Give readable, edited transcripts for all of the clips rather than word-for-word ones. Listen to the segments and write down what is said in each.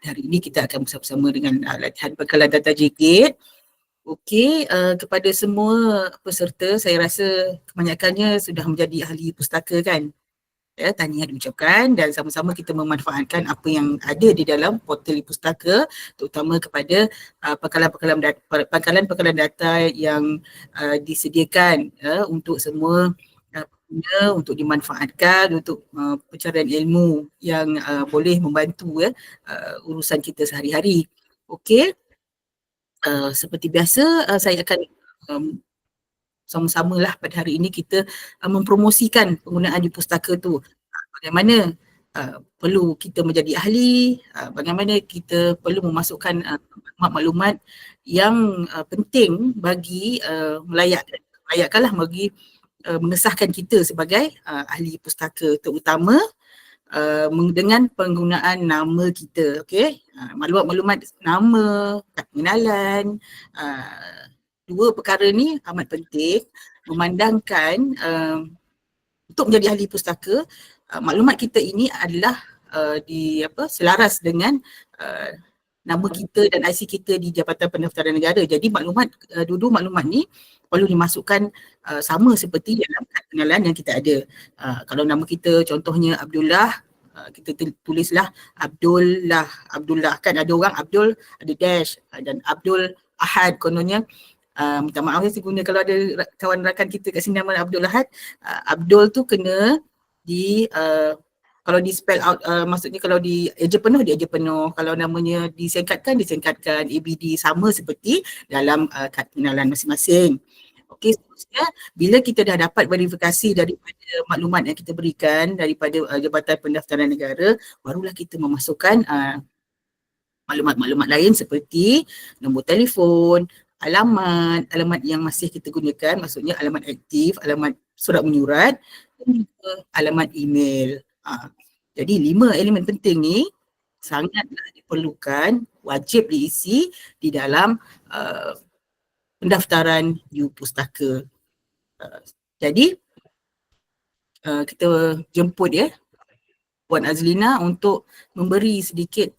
hari ini kita akan bersama-sama dengan latihan Pangkalan Data JKIT. Okey, kepada semua peserta, saya rasa kebanyakannya sudah menjadi ahli pustaka kan? Ya, tahniah diucapkan dan sama-sama kita memanfaatkan apa yang ada di dalam portal pustaka, terutama kepada pangkalan-pangkalan data yang disediakan untuk semua pengguna, untuk dimanfaatkan untuk pencarian ilmu yang boleh membantu urusan kita sehari-hari. Okey, seperti biasa saya akan sama-samalah pada hari ini kita mempromosikan penggunaan di pustaka tu. Bagaimana perlu kita menjadi ahli, bagaimana kita perlu memasukkan maklumat yang penting bagi melayakkanlah bagi mengesahkan kita sebagai ahli pustaka, terutama dengan penggunaan nama kita. Okey, maklumat-maklumat nama, kad pengenalan, dua perkara ni amat penting memandangkan untuk menjadi ahli pustaka, maklumat kita ini adalah selaras dengan nama kita dan IC kita di Jabatan Pendaftaran Negara. Jadi dua-dua maklumat ni perlu dimasukkan sama seperti dalam kad pengenalan yang kita ada. Kalau nama kita contohnya Abdullah, kita tulislah Abdullah kan, ada orang Abdul ada dash dan Abdul Ahad kononnya. Minta maaf saya guna kalau ada kawan rakan kita kat sini nama Abdul Ahad, Abdul tu kena kalau di spell out, maksudnya kalau di eja penuh, dia eja penuh. Kalau namanya disingkatkan ABD, sama seperti dalam kad pengenalan masing-masing. Okey, seterusnya bila kita dah dapat verifikasi daripada maklumat yang kita berikan daripada Jabatan Pendaftaran Negara, barulah kita memasukkan maklumat-maklumat lain seperti nombor telefon, alamat yang masih kita gunakan, maksudnya alamat aktif, alamat surat menyurat dan juga alamat email. Jadi 5 elemen penting ni sangatlah diperlukan, wajib diisi di dalam pendaftaran U Pustaka. Jadi kita jemput Puan Azlina untuk memberi sedikit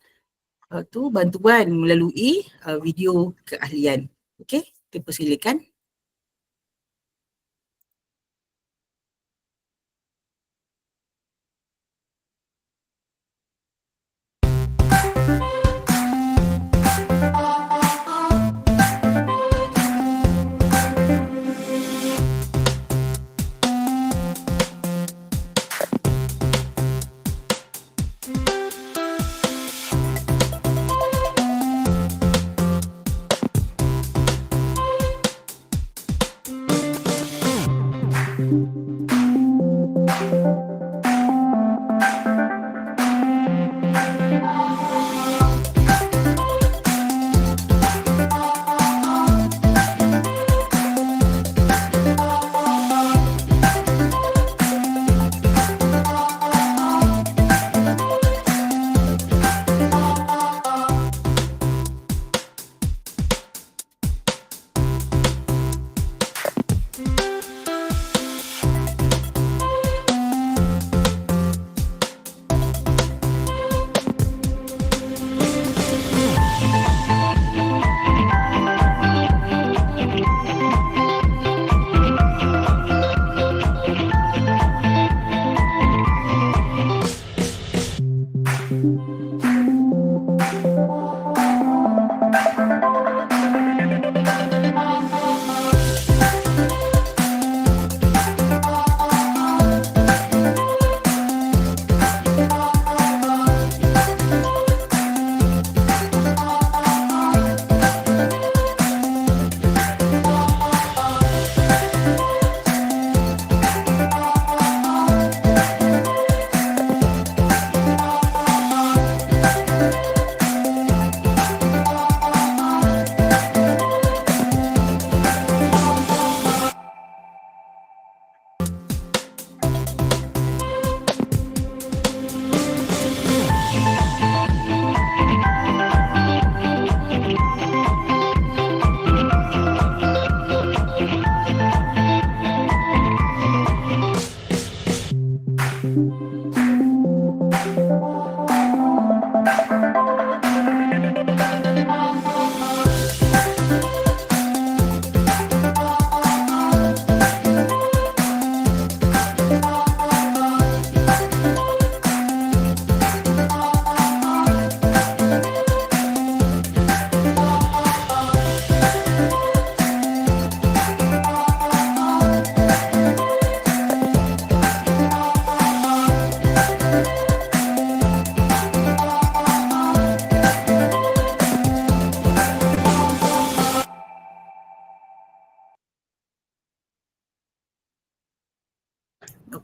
bantuan melalui video keahlian. Okey, kita persilakan.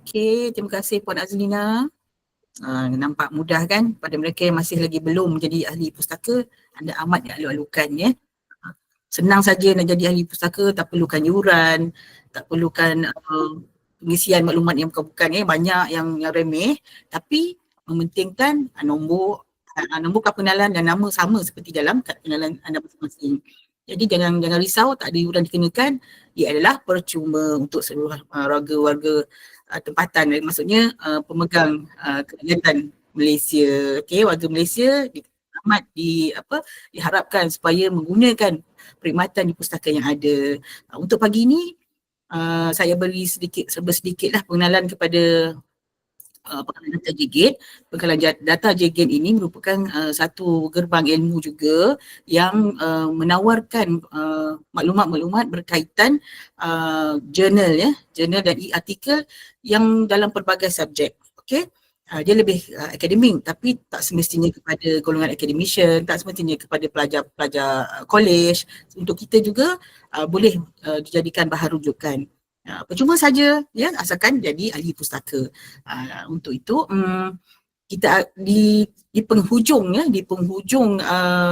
Okey, terima kasih Puan Azlina. Nampak mudah kan pada mereka yang masih lagi belum menjadi ahli pustaka, anda amat dialu-alukan ya. Senang saja nak jadi ahli pustaka, tak perlukan yuran, tak perlukan pengisian maklumat yang bukan-bukan ya, banyak yang remeh, tapi mementingkan nombor kad pengenalan dan nama sama seperti dalam kad pengenalan anda masing-masing. Jadi jangan risau, tak ada yuran dikenakan, ia adalah percuma untuk seluruh warga-warga tempatan, maksudnya pemegang kegiatan Malaysia. Okey, warga Malaysia amat diharapkan supaya menggunakan perkhidmatan di pustaka yang ada. Untuk pagi ini saya beri sedikitlah pengenalan kepada pengkalan data JGate. Pengkalan data JGate ini merupakan satu gerbang ilmu juga yang menawarkan maklumat-maklumat berkaitan jurnal dan e-artikel yang dalam pelbagai subjek. Okey. Dia lebih akademik, tapi tak semestinya kepada golongan academician, tak semestinya kepada pelajar-pelajar college. Untuk kita juga boleh dijadikan bahan rujukan. Percuma saja ya, asalkan jadi ahli pustaka. Untuk itu kita di penghujung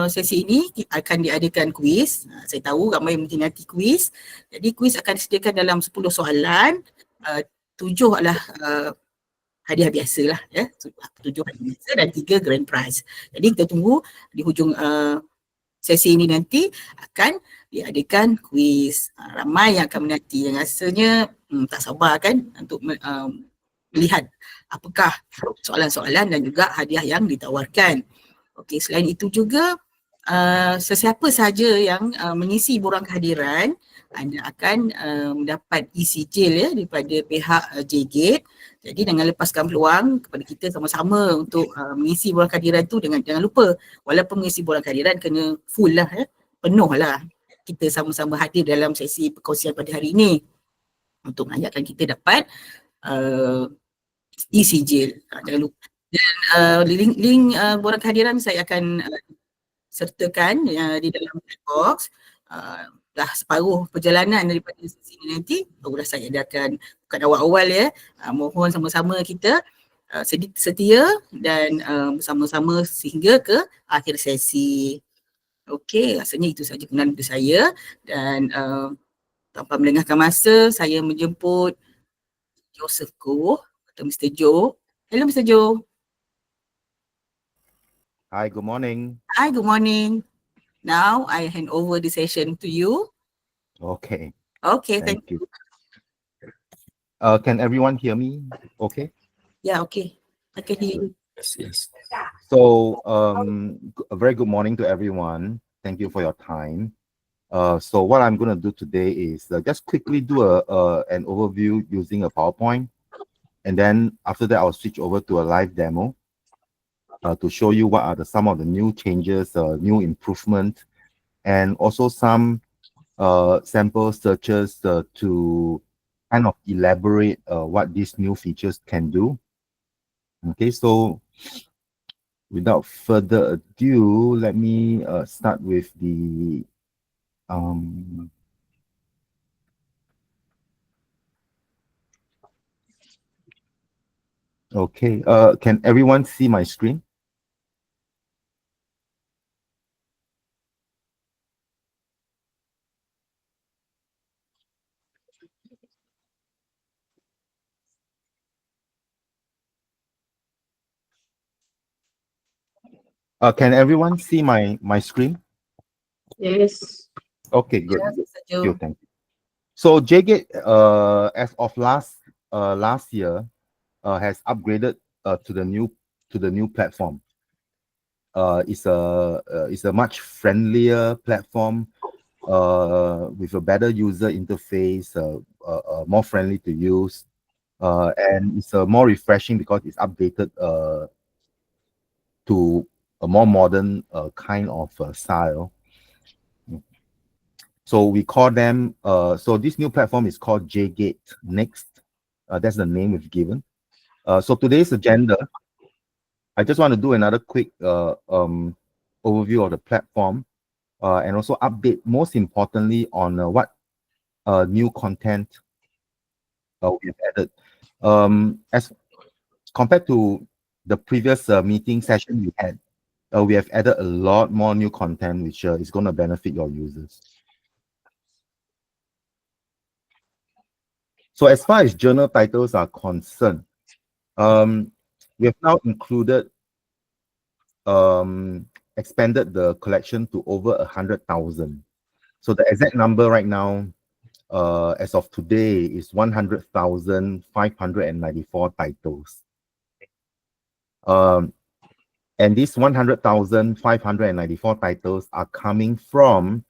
sesi ini akan diadakan kuis. Saya tahu ramai yang minati kuis. Jadi kuis akan disediakan dalam 10 soalan. 7 adalah hadiah biasa lah ya. 7 hadiah biasa dan 3 grand prize. Jadi kita tunggu di hujung sesi ini nanti akan diadakan kuis. Ramai yang akan menanti, yang rasanya tak sabar kan untuk melihat apakah soalan-soalan dan juga hadiah yang ditawarkan. Okey, selain itu juga sesiapa sahaja yang mengisi borang kehadiran, anda akan mendapat e-sijil ya daripada pihak JGate. Jadi jangan lepaskan peluang kepada kita sama-sama untuk mengisi borang kehadiran tu. Jangan lupa, walaupun mengisi borang kehadiran kena full lah ya, penuh lah. Kita sama-sama hadir dalam sesi perkongsian pada hari ini untuk menanyakan kita dapat e-sijil. Jangan lupa. Dan link borang kehadiran saya akan sertakan di dalam chat box. Dah separuh perjalanan daripada sesi ini nanti, barulah saya adakan, bukan awal-awal ya. Mohon sama-sama kita setia dan bersama-sama sehingga ke akhir sesi. Okey, rasanya itu sahaja pengenalan dari saya dan tanpa melengahkan masa, saya menjemput Joseph Goh atau Mr. Joe. Hello Mr. Joe. Hi, good morning. Hi, good morning. Now I hand over the session to you. Okay. Okay, thank you. Can everyone hear me? Okay. Yeah, okay. I can hear you. Yes. So, a very good morning to everyone. Thank you for your time. So what I'm going to do today is just quickly do an overview using a PowerPoint. And then after that, I'll switch over to a live demo to show you what are some of the new changes, new improvements, and also some sample searches to kind of elaborate what these new features can do. Okay, so without further ado, let me start with the okay, can everyone see my screen? Can everyone see my screen? Yes. Okay, good. Yes, Thank you, thank you. So JGate, as of last year, has upgraded to the new platform. It's a much friendlier platform with a better user interface, more friendly to use, and it's more refreshing because it's updated to a more modern kind of style. So we call them, so this new platform is called JGate Next. That's the name we've given. So today's agenda, I just want to do another quick overview of the platform and also update, most importantly, on what new content we've added. As compared to the previous meeting session we have added a lot more new content, which is going to benefit your users. So as far as journal titles are concerned, we have now expanded the collection to over 100,000. So the exact number right now, as of today, is 100,594 titles. And these 100,594 titles are coming from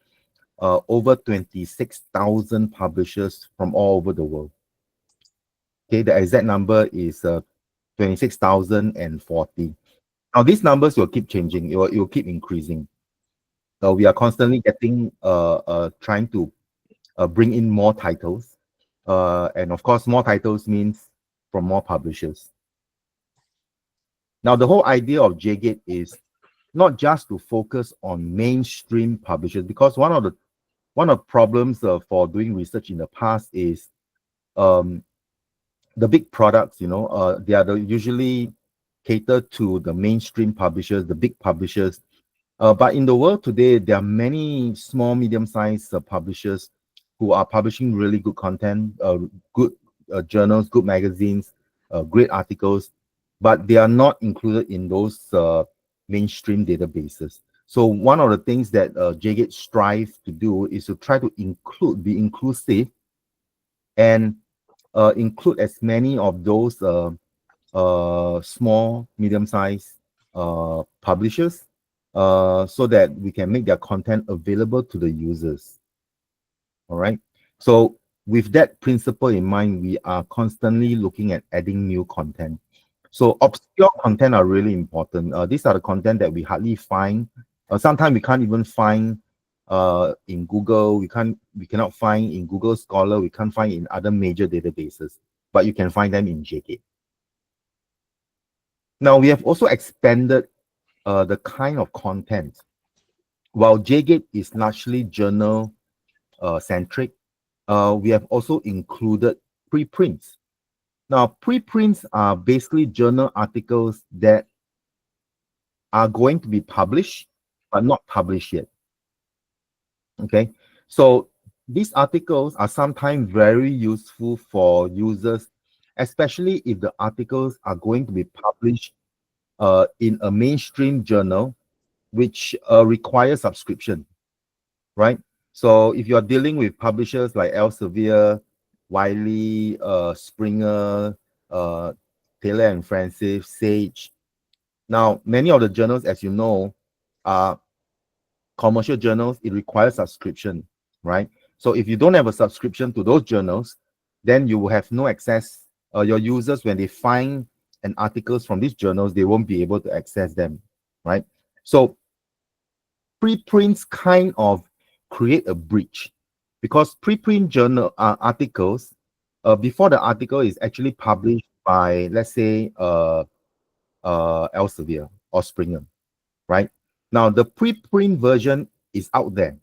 over 26,000 publishers from all over the world. Okay, the exact number is 26,040. Now, these numbers will keep changing. It will keep increasing. So we are constantly trying to bring in more titles. And of course, more titles means from more publishers. Now, the whole idea of JGate is not just to focus on mainstream publishers, because one of the problems for doing research in the past is the big products, they are usually cater to the mainstream publishers, the big publishers. But in the world today, there are many small, medium-sized publishers who are publishing really good content, good journals, good magazines, great articles, but they are not included in those mainstream databases. So one of the things that JGate strive to do is to try to be inclusive, and include as many of those small, medium-sized publishers so that we can make their content available to the users. All right. So with that principle in mind, we are constantly looking at adding new content. So obscure content are really important. These are the content that we hardly find. Sometimes we can't even find in Google. We cannot find in Google Scholar. We can't find in other major databases, but you can find them in JGate. Now we have also expanded the kind of content. While JGate is largely journal centric, we have also included preprints. Now, preprints are basically journal articles that are going to be published, but not published yet. Okay, so these articles are sometimes very useful for users, especially if the articles are going to be published in a mainstream journal, which requires subscription, right? So if you're dealing with publishers like Elsevier, Wiley, Springer, Taylor and Francis, Sage. Now, many of the journals, as you know, are commercial journals. It requires subscription, right? So if you don't have a subscription to those journals, then you will have no access. Your users, when they find an articles from these journals, they won't be able to access them, right? So preprints kind of create a bridge, because preprint journal articles, before the article is actually published by, let's say, Elsevier or Springer, right? Now, the preprint version is out there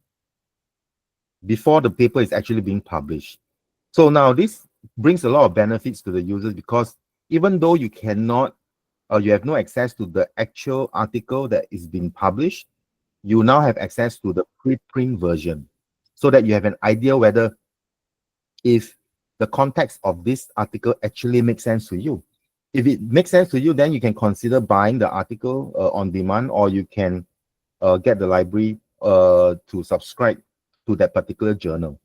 before the paper is actually being published. So now this brings a lot of benefits to the users, because even though you cannot, you have no access to the actual article that is being published, you now have access to the preprint version, so that you have an idea whether if the context of this article actually makes sense to you. If it makes sense to you, then you can consider buying the article on demand, or you can get the library to subscribe to that particular journal,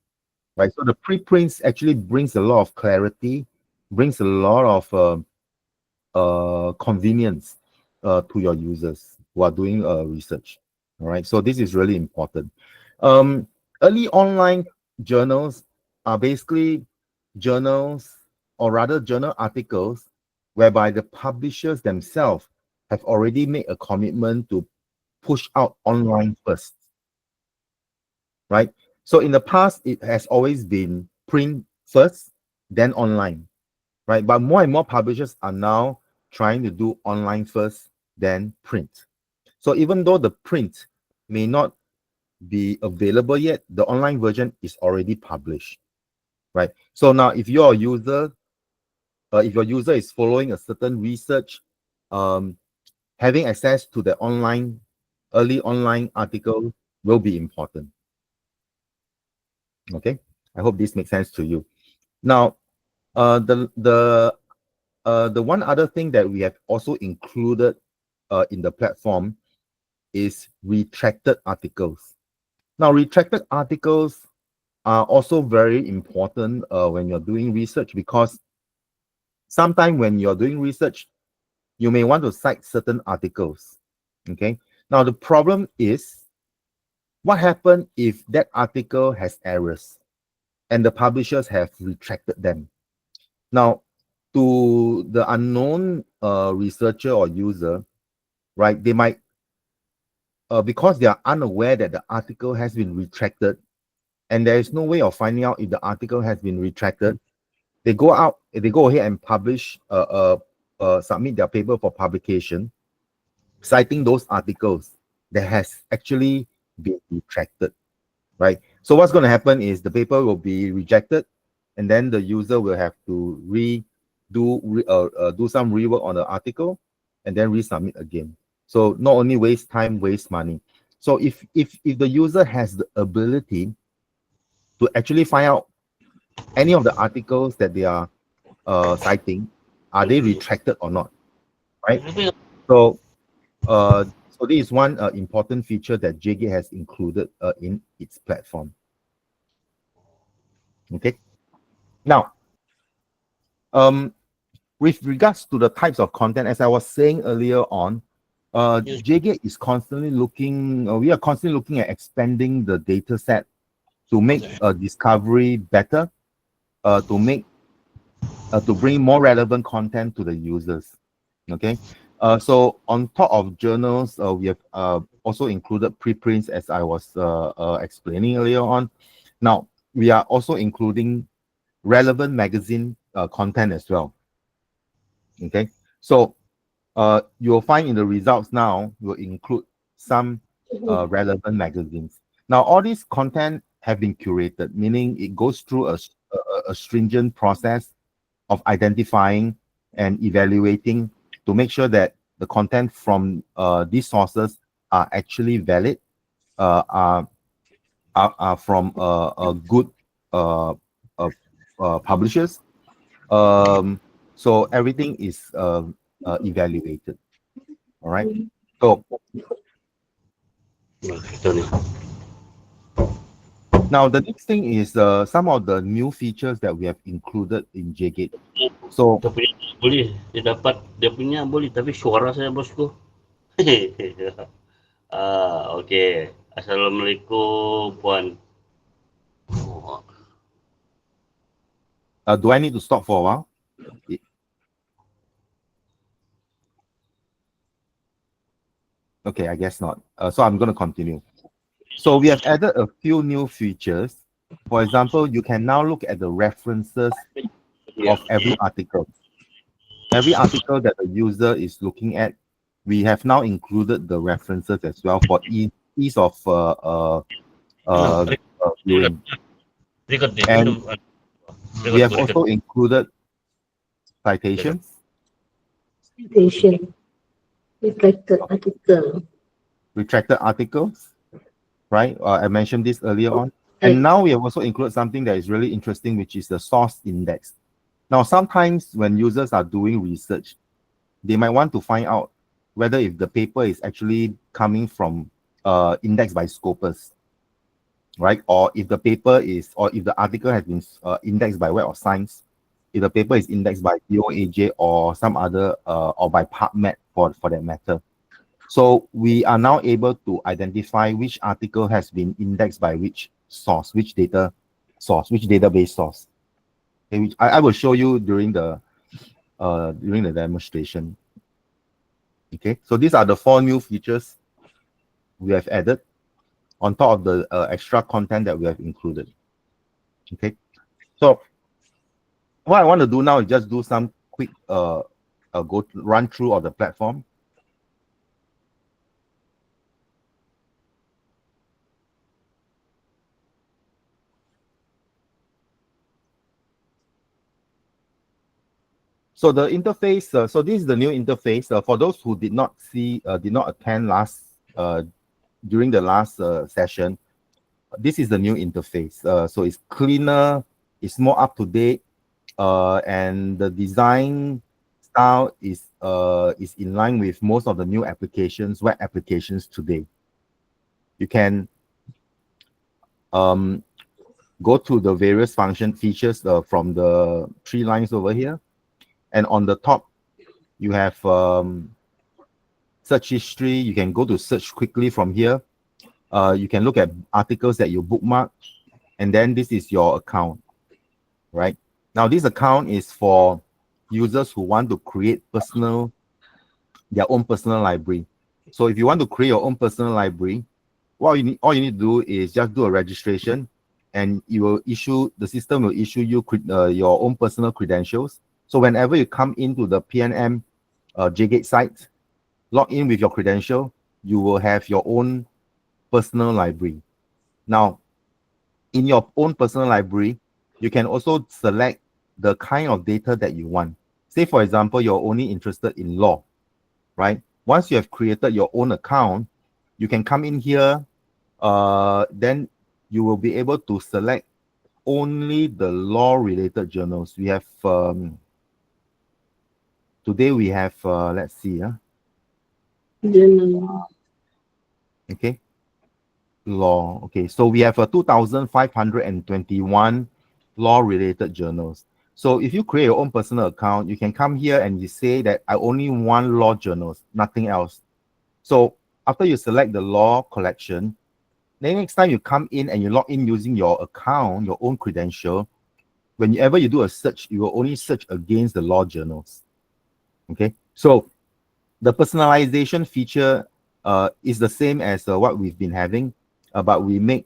right? So the preprints actually brings a lot of clarity, brings a lot of convenience to your users who are doing research. All right, so this is really important. Early online journals are basically journals, or rather journal articles, whereby the publishers themselves have already made a commitment to push out online first, right? So in the past, it has always been print first, then online, right? But more and more publishers are now trying to do online first, then print. So even though the print may not be available yet, the online version is already published, right? So now if you're a user if your user is following a certain research, having access to the early online article will be important. Okay, I hope this makes sense to you. Now, the one other thing that we have also included in the platform is retracted articles. Now, retracted articles are also very important when you're doing research, because sometimes when you're doing research, you may want to cite certain articles. Okay. Now, the problem is, what happens if that article has errors and the publishers have retracted them? Now, to the unknown researcher or user, right, they might, because they are unaware that the article has been retracted, and there is no way of finding out if the article has been retracted, they go ahead and submit their paper for publication, citing those articles that has actually been retracted, right? So what's going to happen is the paper will be rejected, and then the user will have to do some rework on the article, and then resubmit again. So not only waste time, waste money. So if the user has the ability to actually find out any of the articles that they are citing, are they retracted or not, right? So so this is one important feature that JGate has included in its platform. Okay. Now, with regards to the types of content, as I was saying earlier on, JGate is constantly looking. We are constantly looking at expanding the data set to make discovery better, to bring more relevant content to the users. Okay. So on top of journals, we have also included preprints, as I was explaining earlier on. Now, we are also including relevant magazine content as well. Okay. So you'll find in the results now, will include some relevant magazines. Now, all these content have been curated, meaning it goes through a stringent process of identifying and evaluating to make sure that the content from these sources are actually valid, are from good uh, publishers. So everything is evaluated. All right. So now the next thing is some of the new features that we have included in JGate. So Dia punya boleh, dia dapat dia punya boleh, tapi suara saya bosku. Okey. Assalamualaikum puan. do I need to stop for a while? Okay, I guess not. So I'm going to continue. So we have added a few new features. For example, you can now look at the references of every article. Every article that the user is looking at, we have now included the references as well for ease of viewing. And we have also included citations. Citation. Retracted article. Retracted articles, right? I mentioned this earlier on. And now we have also included something that is really interesting, which is the source index. Now, sometimes when users are doing research, they might want to find out whether if the paper is actually coming from indexed by Scopus, right? Or if the paper is, or if the article has been indexed by Web of Science, if the paper is indexed by DOAJ or some other, or by PubMed for that matter. So we are now able to identify which article has been indexed by which source, which data source, which database source. Okay, which I will show you during the demonstration. Okay, so these are the 4 new features we have added on top of the extra content that we have included. Okay, so what I want to do now is just do some quick run through of the platform. So the interface, so this is the new interface. For those who did not attend during the last session, this is the new interface. So it's cleaner, it's more up to date, and the design style is in line with most of the new web applications today. You can go to the various features from the 3 lines over here, and on the top you have search history. You can go to search quickly from here. You can look at articles that you bookmark, and then this is your account, right? Now this account is for users who want to create their own personal library. So if you want to create your own personal library, all you need to do is just do a registration, and the system will issue you your own personal credentials. So whenever you come into the PNM JGate site, log in with your credential, you will have your own personal library. Now, in your own personal library, you can also select the kind of data that you want. Say, for example, you're only interested in law, right? Once you have created your own account, you can come in here, then you will be able to select only the law-related journals. We have, today we have, let's see, okay, law. Okay, so we have 2,521 law-related journals. So if you create your own personal account, you can come here and you say that I only want law journals, nothing else. So after you select the law collection, then next time you come in and you log in using your account, your own credential, whenever you do a search, you will only search against the law journals. Okay, so the personalization feature is the same as what we've been having, but we make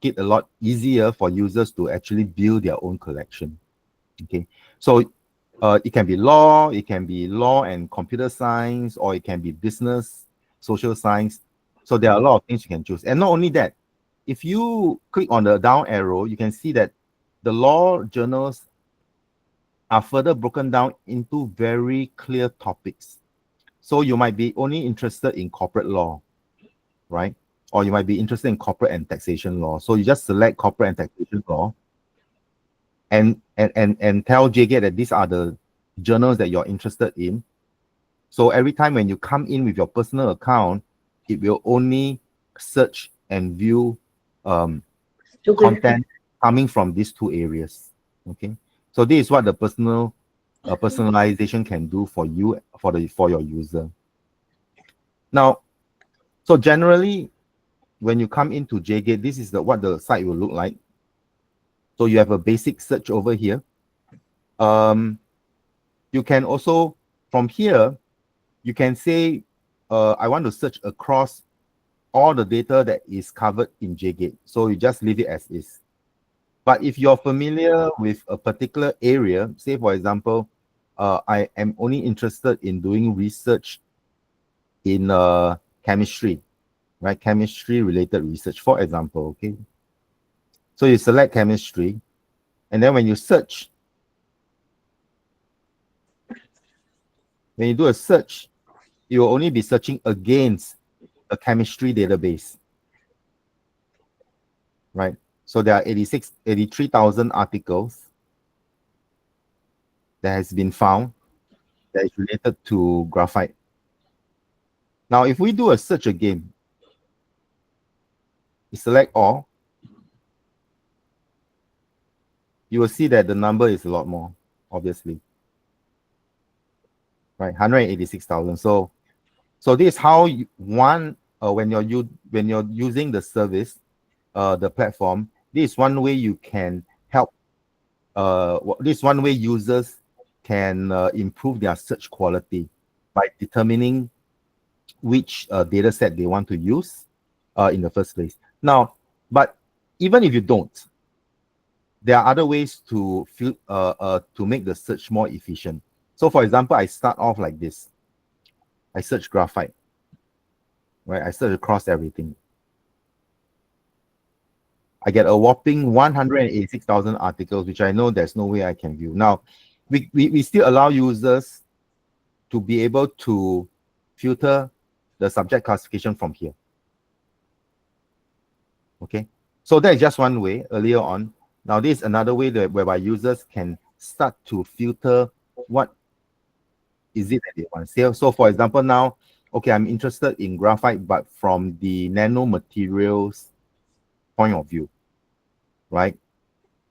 it a lot easier for users to actually build their own collection. Okay, so it can be law and computer science, or it can be business, social science. So there are a lot of things you can choose. And not only that, if you click on the down arrow, you can see that the law journals are further broken down into very clear topics. So you might be only interested in corporate law, right? Or you might be interested in corporate and taxation law. So you just select corporate and taxation law and tell JGate that these are the journals that you're interested in. So every time when you come in with your personal account, it will only search and view content coming from these 2 areas. Okay, so this is what the personalization can do for you, for your user. Now, so generally, when you come into JGate, this is what the site will look like. So you have a basic search over here. You can also, from here, you can say, I want to search across all the data that is covered in JGate. So you just leave it as is. But if you're familiar with a particular area, say for example, I am only interested in doing research in chemistry, right? Chemistry related research, for example, okay? So you select chemistry, and then when you search, when you do a search, you will only be searching against a chemistry database, right? So there are 83,000 articles that has been found that is related to graphite. Now, if we do a search again, you select all, you will see that the number is a lot more, obviously, right? 186,000. So this is how when you're using the service, the platform, this is one way you can help. This is one way users can improve their search quality by determining which data set they want to use in the first place. Now, but even if you don't, there are other ways to make the search more efficient. So for example, I start off like this. I search graphite, right? I search across everything. I get a whopping 186,000 articles, which I know there's no way I can view. Now, we still allow users to be able to filter the subject classification from here. Okay, so that's just one way earlier on. Now this is another way that whereby users can start to filter what is it that they want. So for example, now, okay, I'm interested in graphite, but from the nanomaterials point of view, right?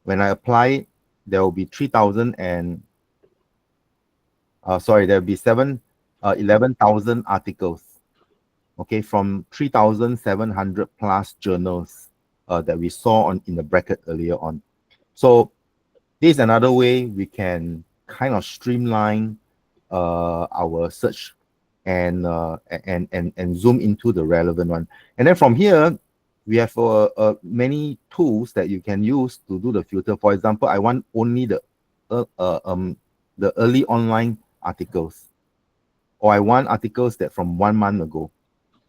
When I apply it, there will be 3,000 and there will be 11,000 articles, okay, from 3,700 plus journals that we saw in the bracket earlier on. So this is another way we can kind of streamline our search and zoom into the relevant one. And then from here, we have many tools that you can use to do the filter. For example, I want only the early online articles, or I want articles that from 1 month ago,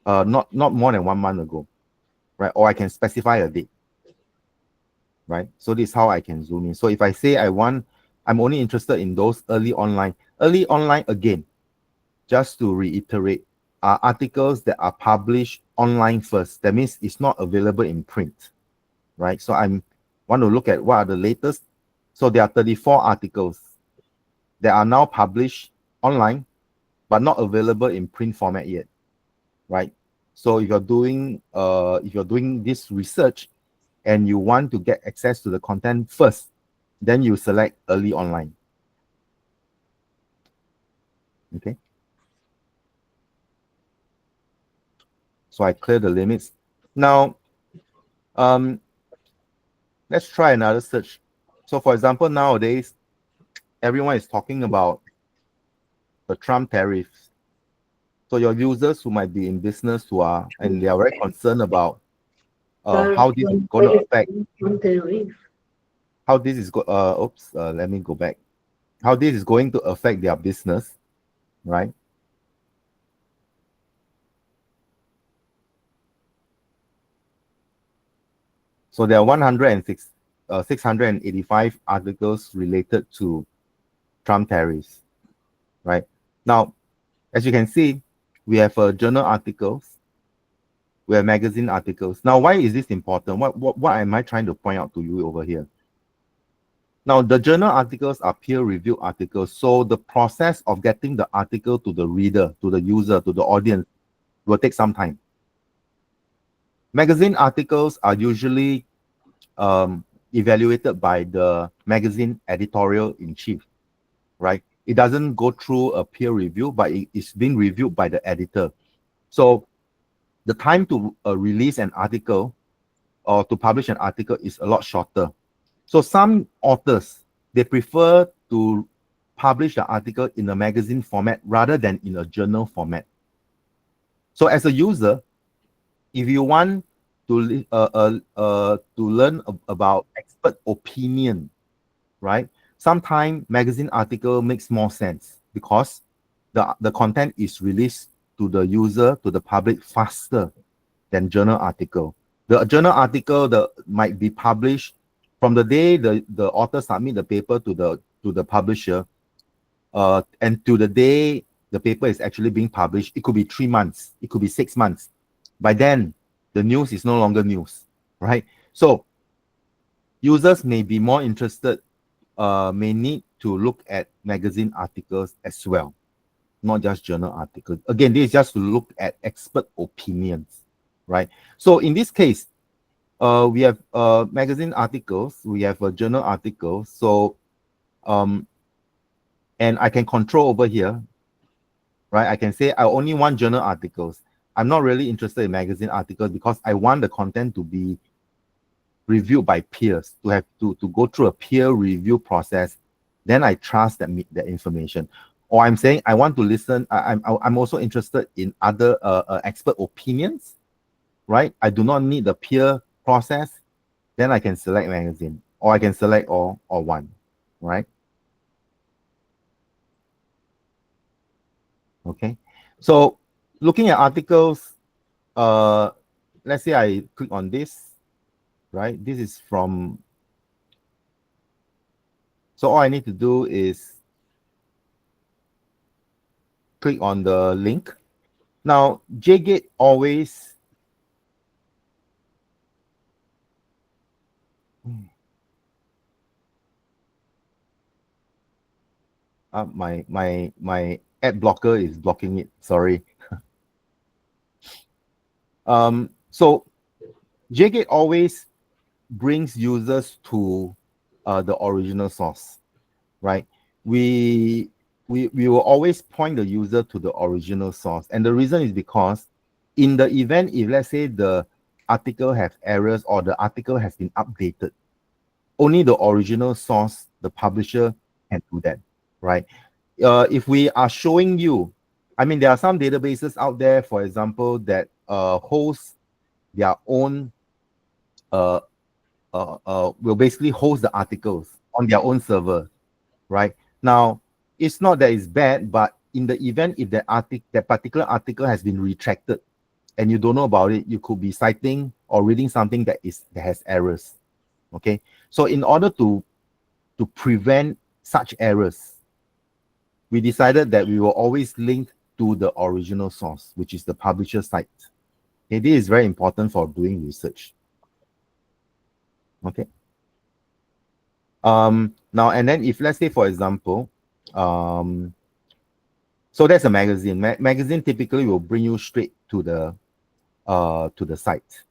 not more than 1 month ago, right? Or I can specify a date, right? So this is how I can zoom in. So if I say I'm only interested in those early online again, just to reiterate, are articles that are published online first. That means it's not available in print, right? So I want to look at what are the latest. So there are 34 articles that are now published online, but not available in print format yet, right? So if you're doing this research and you want to get access to the content first, then you select early online. Okay. So I clear the limits. Now, let's try another search. So for example, nowadays, everyone is talking about the Trump tariffs. So your users who might be in business and they are very concerned about how this is going to affect. How this is let me go back. How this is going to affect their business, right? So there are 685 articles related to Trump tariffs, right? Now, as you can see, we have journal articles, we have magazine articles. Now, why is this important? What am I trying to point out to you over here? Now, the journal articles are peer-reviewed articles, so the process of getting the article to the reader, to the user, to the audience will take some time. Magazine articles are usually evaluated by the magazine editorial-in-chief, right? It doesn't go through a peer review, but it's being reviewed by the editor. So the time to release an article or to publish an article is a lot shorter. So some authors, they prefer to publish the article in a magazine format rather than in a journal format. So as a user, if you want to learn about expert opinion, right? Sometimes magazine article makes more sense because the content is released to the user, to the public faster than journal article. The journal article might be published from the day the author submit the paper to the publisher, and to the day the paper is actually being published. It could be 3 months, it could be 6 months. By then, the news is no longer news, right? So users may be more interested, may need to look at magazine articles as well, not just journal articles. Again, this is just to look at expert opinions, right? So in this case, we have magazine articles, we have a journal article. So, and I can control over here, right? I can say I only want journal articles. I'm not really interested in magazine articles because I want the content to be reviewed by peers, to have to go through a peer review process. Then I trust that information. Or I'm saying I want to listen. I'm also interested in other expert opinions, right? I do not need the peer process. Then I can select magazine, or I can select all or one, right? Okay. So looking at articles, let's say I click on this, right? This is from. So all I need to do is click on the link. Now, JGate always my ad blocker is blocking it. Sorry. So JGate always brings users to the original source, right? We will always point the user to the original source, and the reason is because in the event, if let's say the article have errors or the article has been updated, only the original source, the publisher, can do that, right? If we are showing you, I mean, there are some databases out there, for example, that host their own will basically host the articles on their own server, right? Now, it's not that it's bad, but in the event if that particular article has been retracted and you don't know about it, you could be citing or reading something that has errors. Okay, so in order to prevent such errors, we decided that we will always link to the original source, which is the publisher site. Okay, this is very important for doing research. Okay. Now, and then if let's say, for example, so that's a magazine. Magazine typically will bring you straight to the site.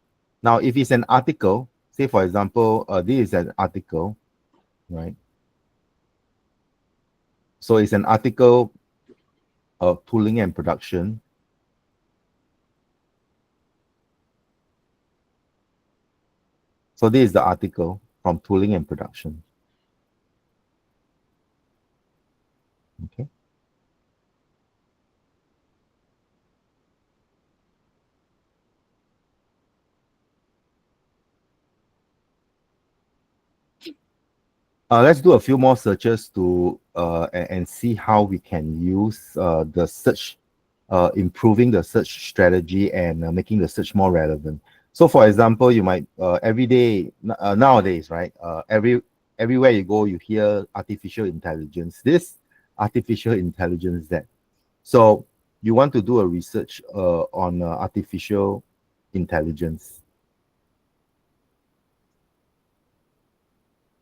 Now, if it's an article, say for example, this is an article, right? So it's an article of tooling and production. So this is the article from tooling and production. Okay. Let's do a few more searches to and see how we can use the search, improving the search strategy and making the search more relevant. So, for example, you might every day nowadays, right? Everywhere you go, you hear artificial intelligence. This artificial intelligence, that. So you want to do a research on artificial intelligence,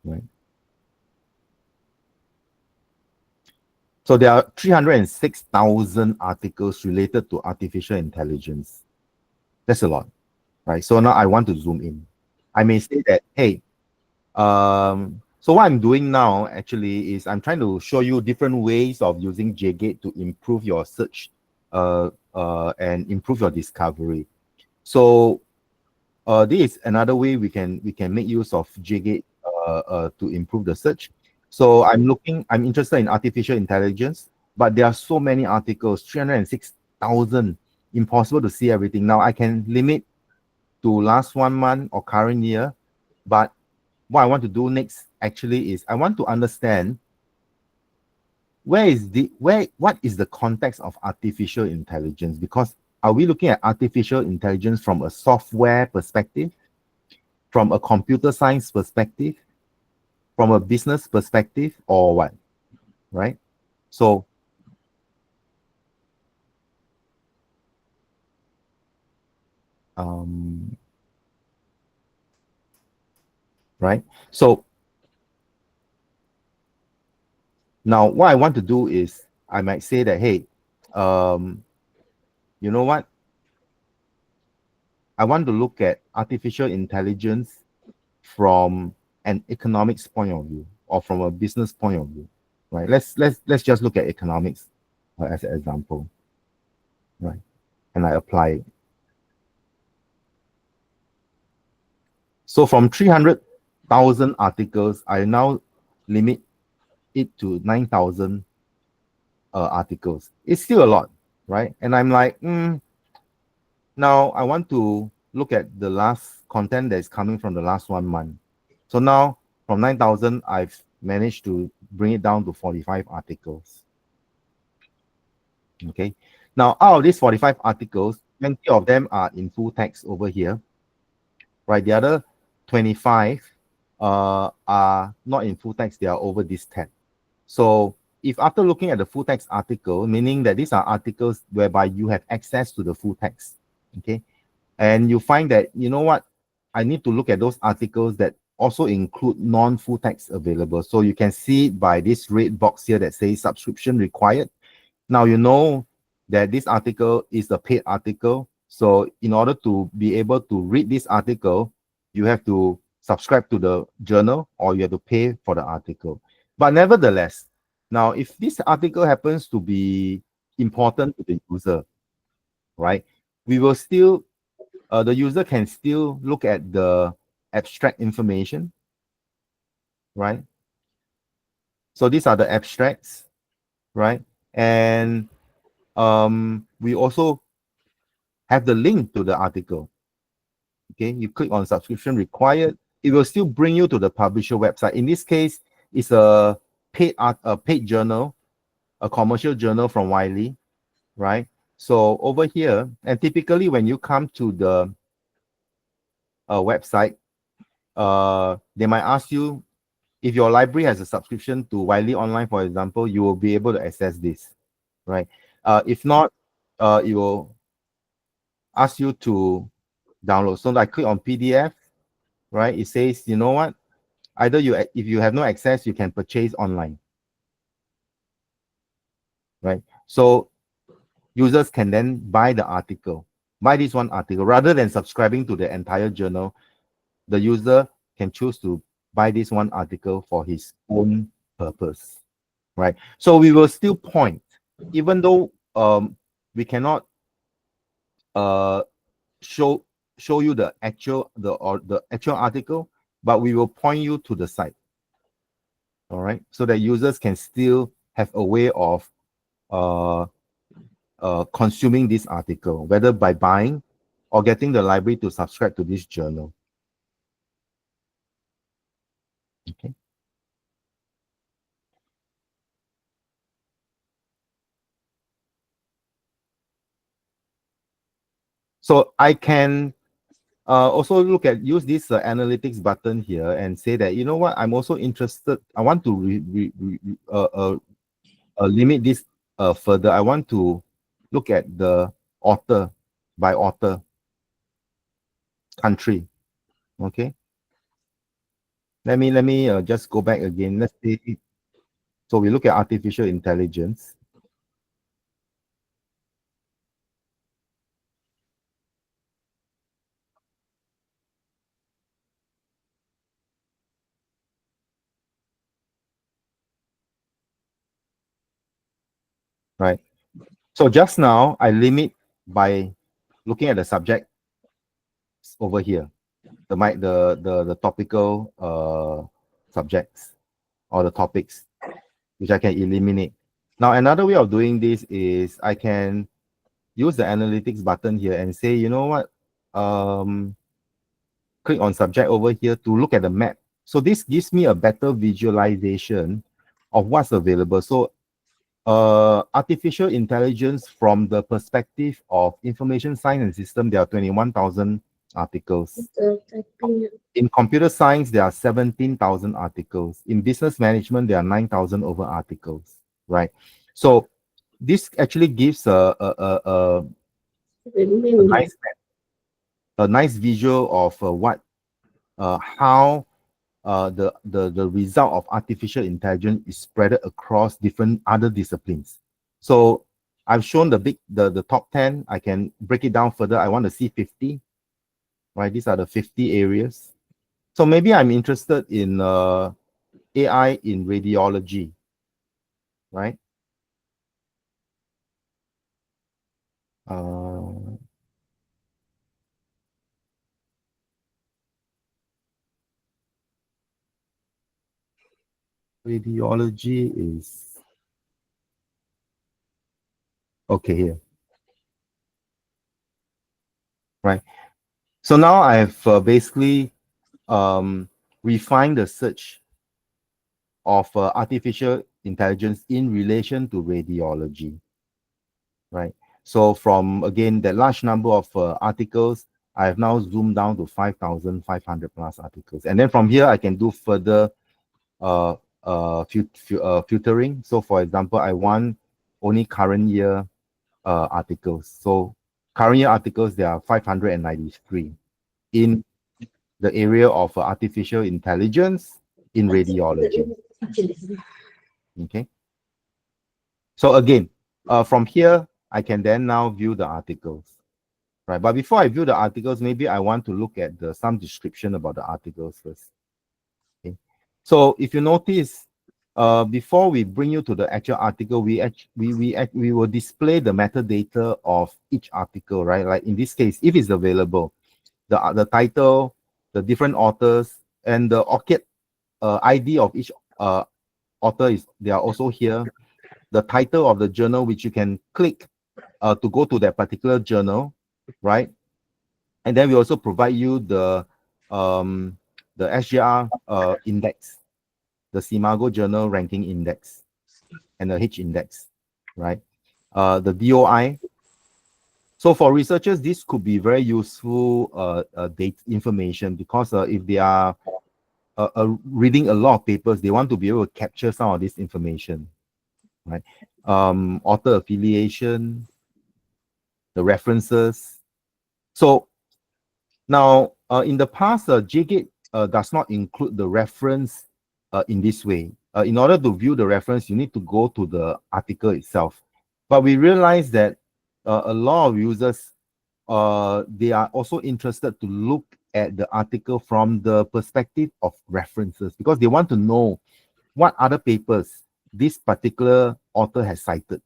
right? So there are 306,000 articles related to artificial intelligence. That's a lot, right? So now I want to zoom in. I may say that, hey, so what I'm doing now actually is I'm trying to show you different ways of using JGate to improve your search and improve your discovery. So this is another way we can make use of JGate to improve the search. So I'm interested in artificial intelligence, but there are so many articles, 306,000, impossible to see everything. Now I can limit to last 1 month or current year, but what I want to do next actually is I want to understand what is the context of artificial intelligence, because are we looking at artificial intelligence from a software perspective, from a computer science perspective, from a business perspective, or what, right? So right, so now what I want to do is I might say that, hey, you know what, I want to look at artificial intelligence from an economics point of view or from a business point of view, right? Let's just look at economics as an example, right? And I apply it. So from 300,000 articles, I now limit it to 9,000 articles. It's still a lot, right? And I'm like, now I want to look at the last content that is coming from the last 1 month. So now from 9,000, I've managed to bring it down to 45 articles. Okay. Now out of these 45 articles, 20 of them are in full text over here, right? The other 25 are not in full text, they are over this tab. So if after looking at the full text article, meaning that these are articles whereby you have access to the full text, okay, and you find that, you know what, I need to look at those articles that also include non-full text available. So you can see by this red box here that says subscription required. Now you know that this article is a paid article. So in order to be able to read this article, you have to subscribe to the journal or you have to pay for the article. But nevertheless, now if this article happens to be important to the user, right, we will still, the user can still look at the abstract information, right? So these are the abstracts, right? And we also have the link to the article. Okay, you click on subscription required, it will still bring you to the publisher website. In this case, it's a paid journal, a commercial journal from Wiley, right? So over here, and typically when you come to the website, they might ask you if your library has a subscription to Wiley Online, for example, you will be able to access this, right? If not, it will ask you to download. So I click on PDF, right? It says, you know what? Either you, if you have no access, you can purchase online, right? So users can then buy the article, buy this one article rather than subscribing to the entire journal. The user can choose to buy this one article for his own purpose, right? So we will still point, even though we cannot show you the actual article, but we will point you to the site. All right, so that users can still have a way of consuming this article, whether by buying or getting the library to subscribe to this journal. Okay. So I can also use this analytics button here and say that, you know what, I'm also interested. I want to limit this further. I want to look at the author by author, country. Okay. Let me just go back again. Let's see. So we look at artificial intelligence. Right. So just now I limit by looking at the subject over here, the topical subjects or the topics, which I can eliminate. Now another way of doing this is I can use the analytics button here and say, you know what, click on subject over here to look at the map. So this gives me a better visualization of what's available. So artificial intelligence from the perspective of information science and system, there are 21,000 articles. In computer science, there are 17,000 articles. In business management, there are 9,000 over articles, right? So this actually gives a nice visual of how the result of artificial intelligence is spread across different other disciplines. So I've shown the top 10. I can break it down further. I want to see 50, right? These are the 50 areas. So maybe I'm interested in AI in radiology, right? Radiology is okay here, right? So now I've basically refined the search of artificial intelligence in relation to radiology, right? So from, again, that large number of articles, I have now zoomed down to 5,500 plus articles. And then from here, I can do further filtering. So for example, I want only current year articles. So current year articles, there are 593 in the area of artificial intelligence in radiology. Okay. So again, from here, I can then now view the articles, right? But before I view the articles, maybe I want to look at some description about the articles first. Okay. So if you notice, before we bring you to the actual article, we will display the metadata of each article, right? Like in this case, if it's available, the title, the different authors, and the ORCID ID of each author they are also here. The title of the journal, which you can click to go to that particular journal, right? And then we also provide you the SGR index, the Simago Journal Ranking Index, and the H index, right? The DOI. So for researchers, this could be very useful data information, because if they are reading a lot of papers, they want to be able to capture some of this information, right? Author affiliation, the references. So now, in the past, JGate does not include the reference in this way. In order to view the reference, you need to go to the article itself. But we realize that a lot of users, they are also interested to look at the article from the perspective of references, because they want to know what other papers this particular author has cited,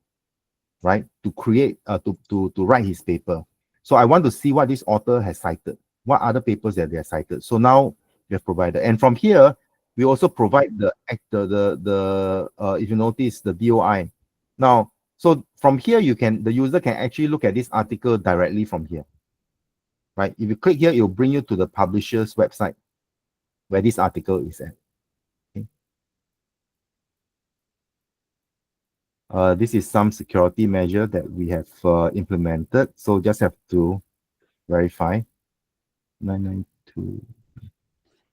right? To create, to write his paper. So I want to see what this author has cited, what other papers that they have cited. So now we have provided, and from here we also provide the if you notice, the DOI. Now, so from here the user can actually look at this article directly from here, right? If you click here, it will bring you to the publisher's website where this article is at. Okay. This is some security measure that we have implemented. So just have to verify. 992.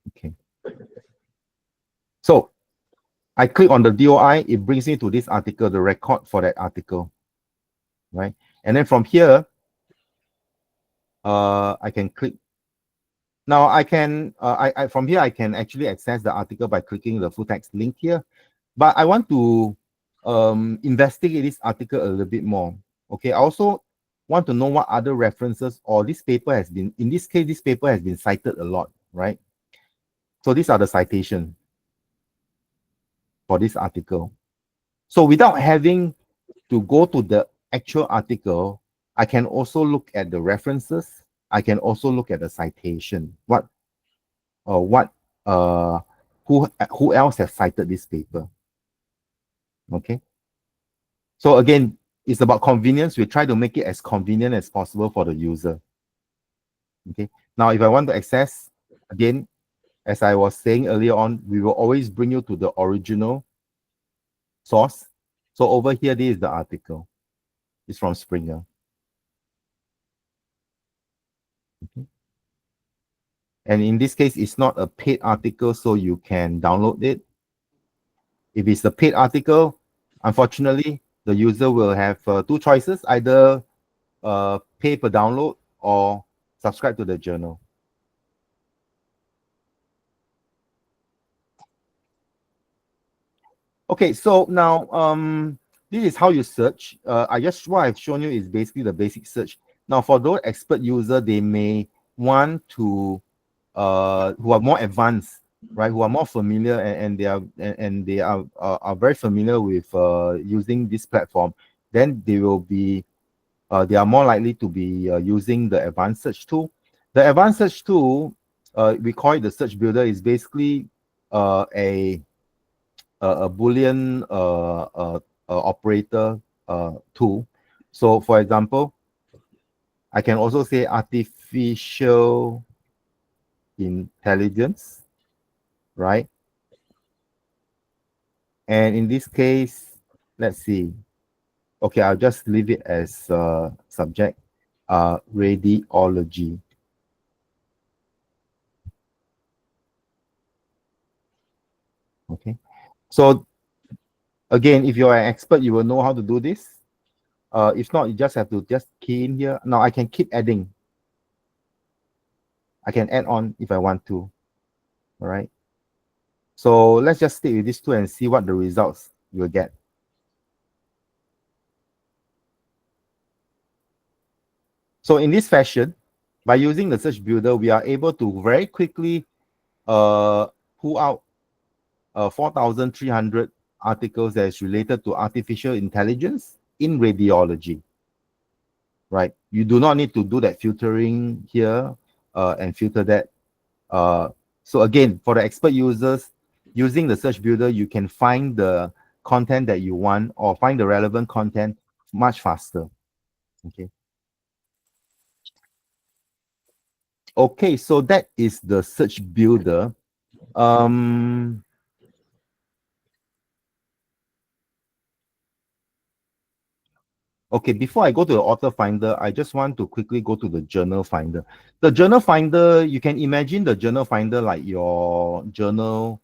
Okay. So I click on the DOI, it brings me to this article, the record for that article, right? And then from here, I can click. Now I can, from here, I can actually access the article by clicking the full text link here. But I want to investigate this article a little bit more. Okay, I also want to know what other references, or this paper has been, in this case, this paper has been cited a lot, right? So these are the citations for this article. So without having to go to the actual article, I can also look at the references. I can also look at the citation. Who else has cited this paper? Okay. So again, it's about convenience. We try to make it as convenient as possible for the user. Okay. Now, if I want to access, again, as I was saying earlier on, we will always bring you to the original source. So over here, this is the article. It's from Springer. Okay. And in this case, it's not a paid article, so you can download it. If it's a paid article, unfortunately, the user will have two choices, either pay per download or subscribe to the journal. Okay, so now this is how you search. What I've shown you is basically the basic search. Now, for those expert user, they may want to who are more advanced, right? Who are more familiar, and they are very familiar with using this platform. Then they will be they are more likely to be using the advanced search tool. The advanced search tool, we call it the search builder, is basically a Boolean operator tool. So for example, I can also say artificial intelligence, right? And in this case, let's see. Okay, I'll just leave it as subject, radiology. Okay. So again, if you're an expert, you will know how to do this. If not, you just have to just key in here. Now I can keep adding. I can add on if I want to. All right. So let's just stick with these two and see what the results you'll get. So in this fashion, by using the search builder, we are able to very quickly pull out 4,300 articles that is related to artificial intelligence in radiology. Right? You do not need to do that filtering here and filter that. So again, for the expert users, using the search builder, you can find the content that you want or find the relevant content much faster. Okay. Okay, so that is the search builder. Okay, before I go to the author finder, I just want to quickly go to the journal finder. The journal finder, you can imagine the journal finder like your journal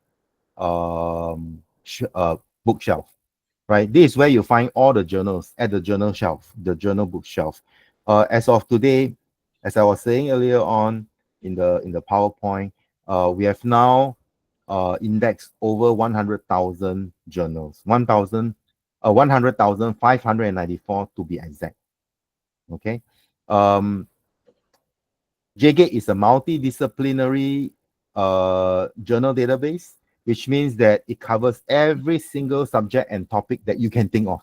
bookshelf, right? This is where you find all the journals at the journal shelf, the journal bookshelf. As of today, as I was saying earlier on in the PowerPoint, we have now indexed over 100,000 journals, 100,594 to be exact. Okay. JGate is a multidisciplinary journal database, which means that it covers every single subject and topic that you can think of,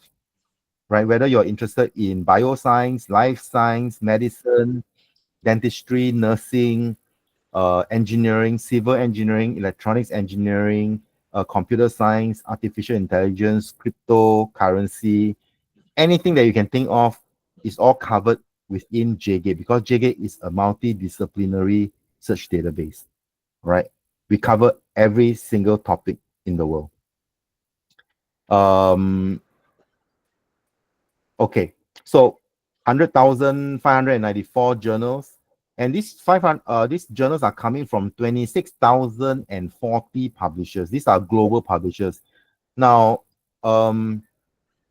right? Whether you're interested in bioscience, life science, medicine, dentistry, nursing, engineering, civil engineering, electronics engineering, computer science, artificial intelligence, cryptocurrency, anything that you can think of is all covered within JGate because JGate is a multidisciplinary search database, right? We cover every single topic in the world. Okay, so 100,594 journals, and these journals are coming from 26,040 publishers. These are global publishers. Now,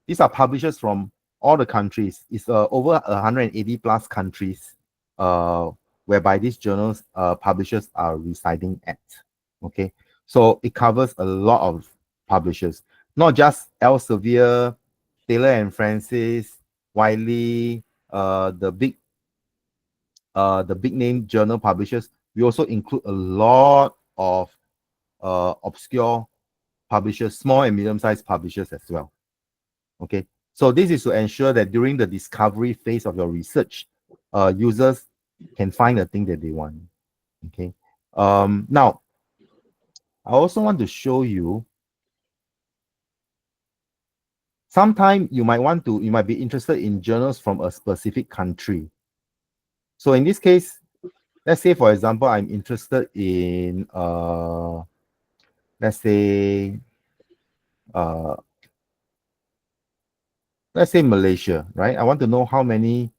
these are publishers from all the countries. It's over 180 plus countries whereby these journals publishers are residing at. Okay, so it covers a lot of publishers, not just Elsevier, Taylor and Francis, Wiley, the big name journal publishers. We also include a lot of obscure publishers, small and medium-sized publishers as well. Okay, so this is to ensure that during the discovery phase of your research, users can find the thing that they want. Okay, now I also want to show you. Sometime you might be interested in journals from a specific country. So in this case, let's say for example, I'm interested in let's say Malaysia, right? I want to know how many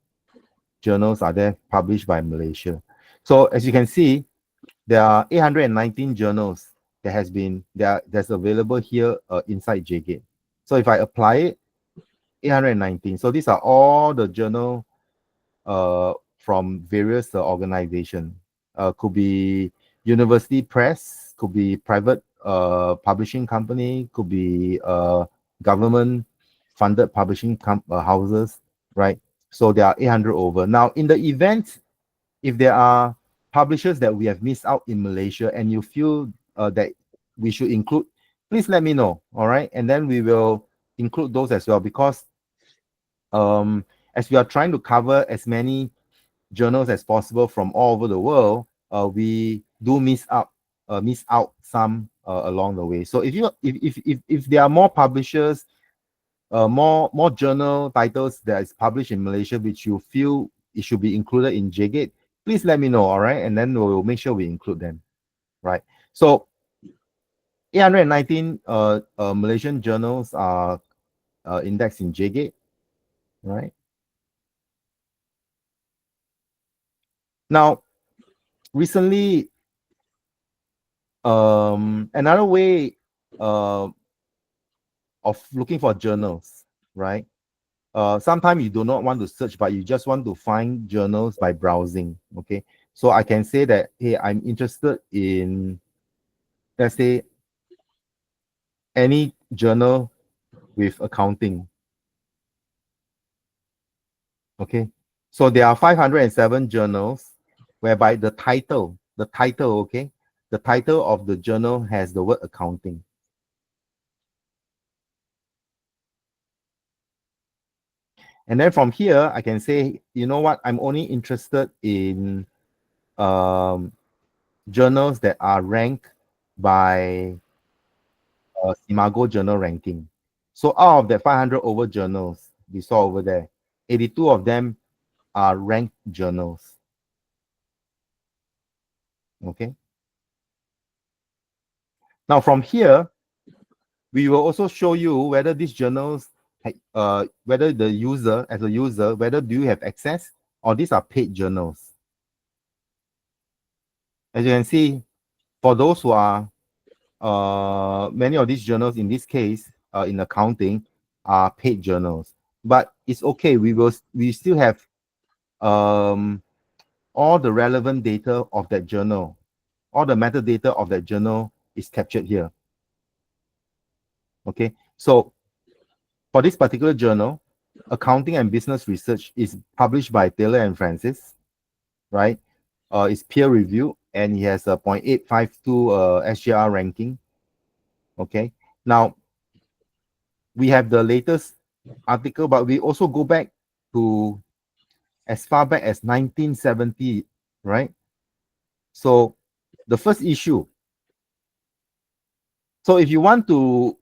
journals are there published by Malaysia. So as you can see, there are 819 journals that's available here inside JGate. So if I apply it, 819. So these are all the journal from various organizations. Could be university press, could be private publishing company, could be government funded publishing houses, right? So there are 800 over. Now, in the event, if there are publishers that we have missed out in Malaysia and you feel that we should include, please let me know, all right? And then we will include those as well because as we are trying to cover as many journals as possible from all over the world, we do miss out some along the way. So if there are more publishers, more journal titles that is published in Malaysia, which you feel it should be included in JGate, please let me know, all right? And then we'll make sure we include them, right? So 819 Malaysian journals are indexed in JGate, right? Now, recently, another way of looking for journals, right? Sometimes you do not want to search, but you just want to find journals by browsing, okay? So I can say that, hey, I'm interested in, let's say, any journal with accounting, okay? So there are 507 journals whereby the title, okay? The title of the journal has the word accounting. And then from here, I can say, you know what, I'm only interested in journals that are ranked by Imago journal ranking. So out of the 500 over journals we saw over there, 82 of them are ranked journals. Okay. Now from here, we will also show you whether these journals, whether the user, as a user, whether do you have access or these are paid journals. As you can see, for those who are, many of these journals in this case, in accounting, are paid journals. But it's okay, we still have all the relevant data of that journal. All the metadata of that journal is captured here. Okay, so for this particular journal, Accounting and Business Research is published by Taylor and Francis, right? It's peer review and he has a 0.852 SGR ranking. Okay, now we have the latest article, but we also go back to as far back as 1970, right? So the first issue. So if you want to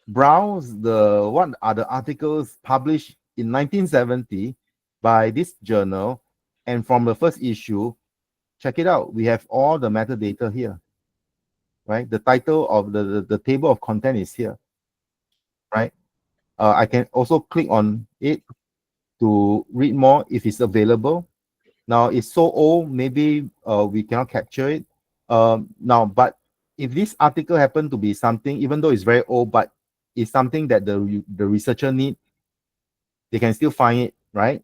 browse what are the articles published in 1970 by this journal, and from the first issue, check it out. We have all the metadata here, right? The title of the table of content is here, right? I can also click on it to read more if it's available. Now it's so old, maybe we cannot capture it. Now, but if this article happen to be something, even though it's very old, but it's something that the researcher need, they can still find it, right?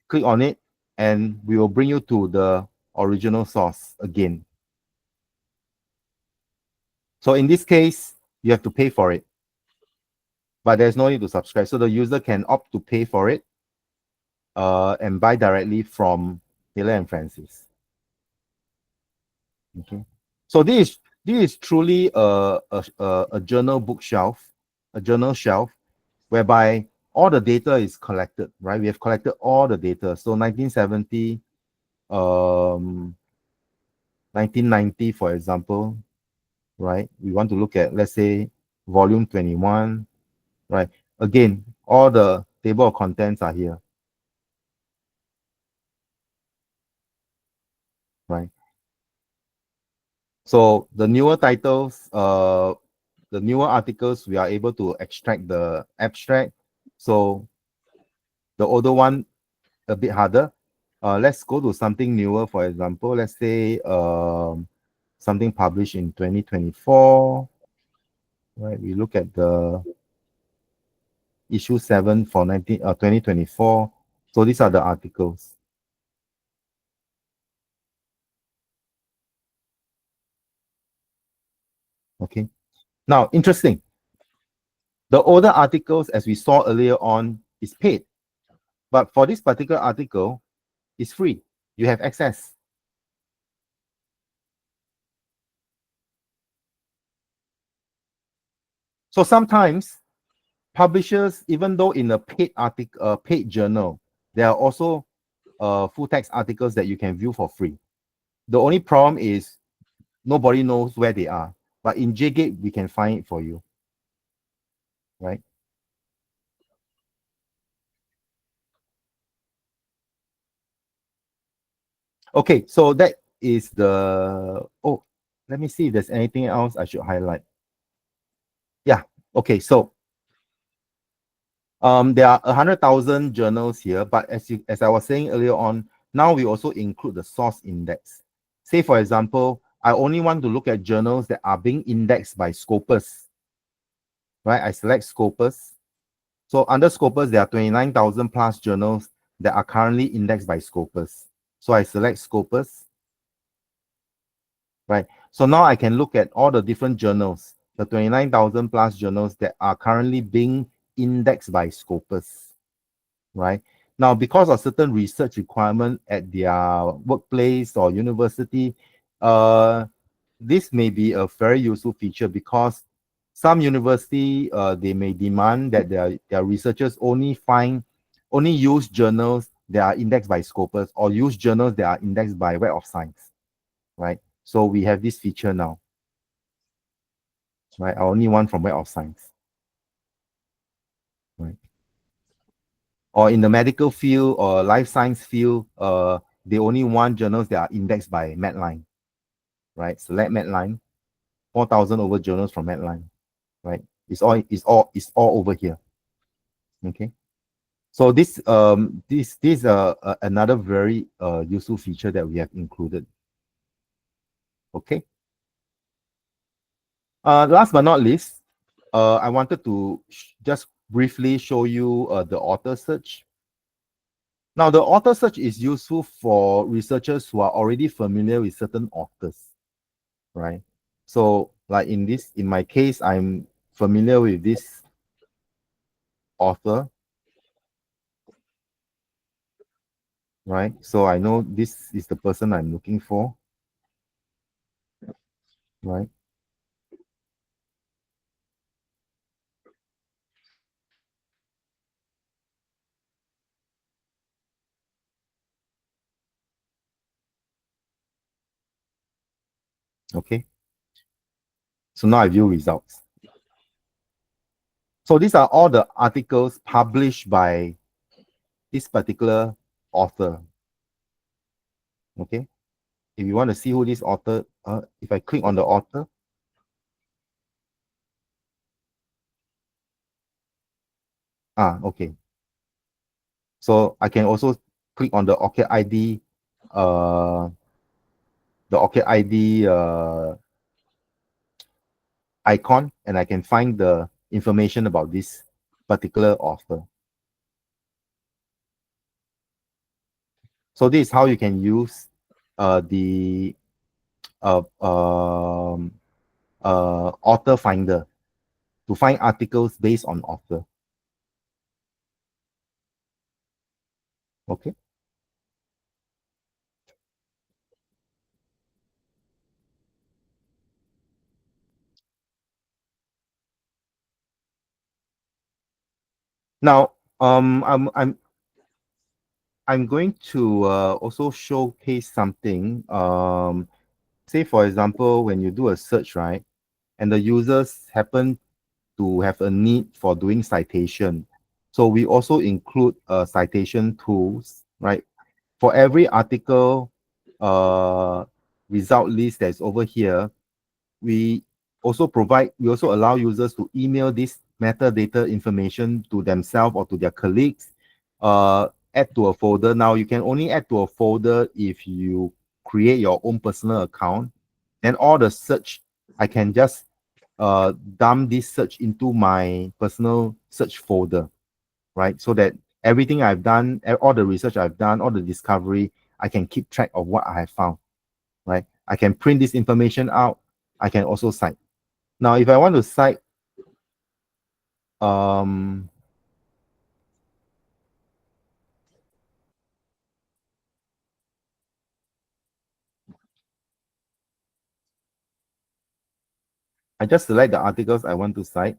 Click on it, and we will bring you to the original source again. So in this case, you have to pay for it, but there's no need to subscribe. So the user can opt to pay for it and buy directly from Taylor and Francis. Okay, so this is truly a journal bookshelf, a journal shelf, whereby all the data is collected, right? We have collected all the data. So 1970, 1990, for example, right? We want to look at, let's say, volume 21, right? Again, all the table of contents are here, right? So the newer titles, the newer articles, we are able to extract the abstract. So the older one, a bit harder. Let's go to something newer, for example. Let's say something published in 2024. Right, we look at the issue 7 for 2024. So these are the articles. Okay. Now, interesting. The older articles, as we saw earlier on, is paid. But for this particular article, it's free. You have access. So sometimes publishers, even though in a paid article, paid journal, there are also full text articles that you can view for free. The only problem is nobody knows where they are. But in JGate, we can find it for you, right? Okay, so that is the, oh, let me see if there's anything else I should highlight. Yeah, okay, so there are 100,000 journals here, but as I was saying earlier on, now we also include the source index. Say, for example, I only want to look at journals that are being indexed by Scopus. right? I select Scopus. So under Scopus, there are 29,000 plus journals that are currently indexed by Scopus. So I select Scopus, right? So now I can look at all the different journals, the 29,000 plus journals that are currently being indexed by Scopus, right? Now, because of certain research requirement at their workplace or university, this may be a very useful feature because some university they may demand that their researchers only use journals that are indexed by Scopus or use journals that are indexed by Web of Science, right? So we have this feature now, right? I only want from Web of Science, right? Or in the medical field or life science field, they only want journals that are indexed by Medline, right? Select Medline, 4,000 over journals from Medline, right? It's all over here. Okay. So this another very useful feature that we have included. Okay. Last but not least, I wanted to just briefly show you the author search. Now, the author search is useful for researchers who are already familiar with certain authors, right? So, like in my case, I'm familiar with this author, right? So I know this is the person I'm looking for, right? Okay. So now I view results. So these are all the articles published by this particular author. Okay. If you want to see who this author, if I click on the author, okay. So I can also click on the ORCID ID, icon, and I can find the information about this particular author. So this is how you can use the author finder to find articles based on author. Okay. Now, I'm going to also showcase something. Say for example, when you do a search, right, and the users happen to have a need for doing citation. So we also include citation tools, right? For every article result list that's over here, we we also allow users to email this metadata information to themselves or to their colleagues, add to a folder. Now you can only add to a folder if you create your own personal account. Then all the search, I can just dump this search into my personal search folder, right? So that everything I've done, all the research I've done, all the discovery, I can keep track of what I have found, right? I can print this information out. I can also cite. Now, if I want to cite, I just select the articles I want to cite.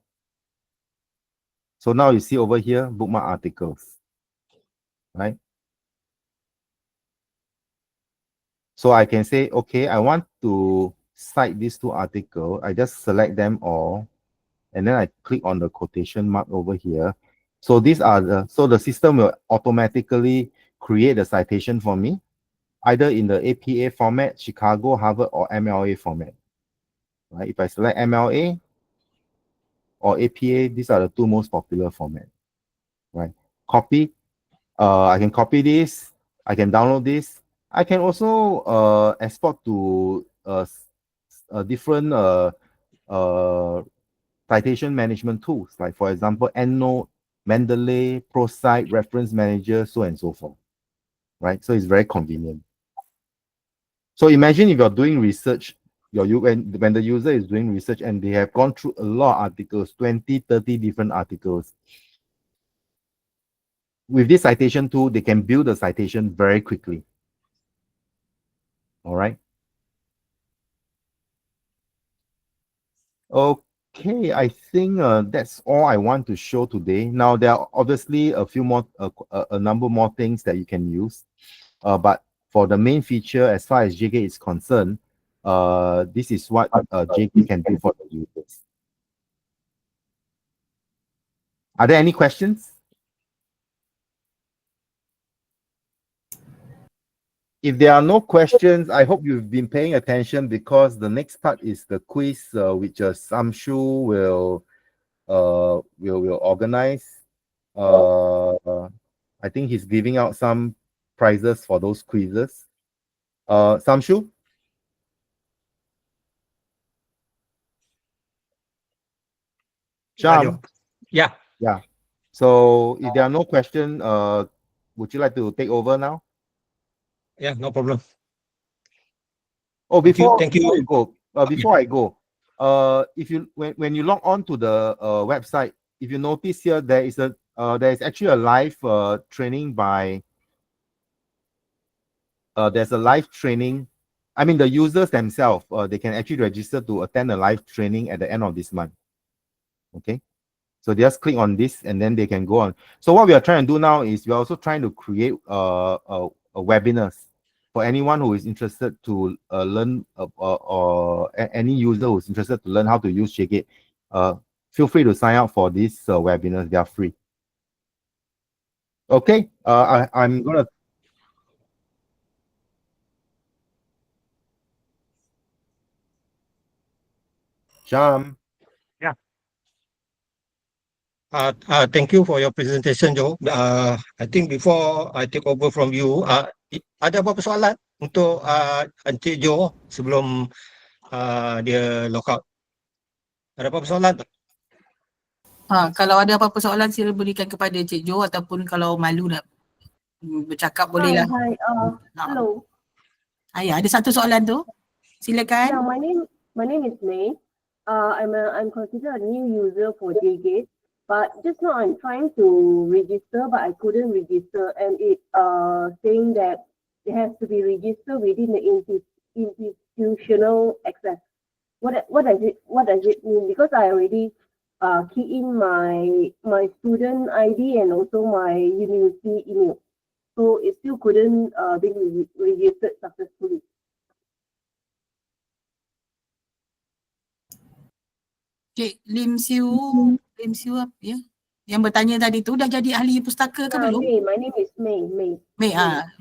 So now you see over here, bookmark articles, right? So I can say, okay, I want to cite these two articles. I just select them all, and then I click on the quotation mark over here. So the system will automatically create the citation for me, either in the APA format, Chicago, Harvard, or MLA format. Right? If I select MLA or APA, these are the two most popular formats. Right? Copy. I can copy this. I can download this. I can also export to different citation management tools, like for example, EndNote, Mendeley, ProCite, Reference Manager, so and so forth, right? So it's very convenient. So imagine if you're doing research, when the user is doing research and they have gone through a lot of articles, 20, 30 different articles. With this citation tool, they can build a citation very quickly. All right. Okay, I think that's all I want to show today. Now, there are obviously a few more, a number more things that you can use. But for the main feature, as far as JGate is concerned, this is what JGate can do for the users. Are there any questions? If there are no questions, I hope you've been paying attention, because the next part is the quiz, which Samshu will organize. I think he's giving out some prizes for those quizzes. Samshu? Sham? Yeah. Yeah. So if there are no questions, would you like to take over now? Yeah, no problem. Oh, before Thank you. before I go, if you when you log on to the website, if you notice here, there is actually a live training by there's a live training. I mean, the users themselves, they can actually register to attend a live training at the end of this month. Okay, so just click on this and then they can go on. So what we are trying to do now is we're also trying to create webinars for anyone who is interested to learn, or any user who is interested to learn how to use JGate. Feel free to sign up for these webinars. They are free. Okay, I'm gonna. Jam. Thank you for your presentation, Joe. I think before I take over from you, ada apa-apa soalan untuk Encik Joe sebelum dia log out? Ada apa-apa soalan tak? Kalau ada apa-apa soalan, sila berikan kepada Cik Jo, ataupun kalau malu nak bercakap bolehlah. Hi, hello. Ya, ada satu soalan tu. Silakan. Yeah, my name is May. I'm considered a new user for JGate, but just now I'm trying to register, but I couldn't register, and it saying that it has to be registered within the institutional access. What does it mean? Because I already key in my student ID and also my university email, so it still couldn't be registered successfully. Cik Lim Siu apa ya? Yang bertanya tadi tu dah jadi ahli pustaka ke belum? May, my name is May. May,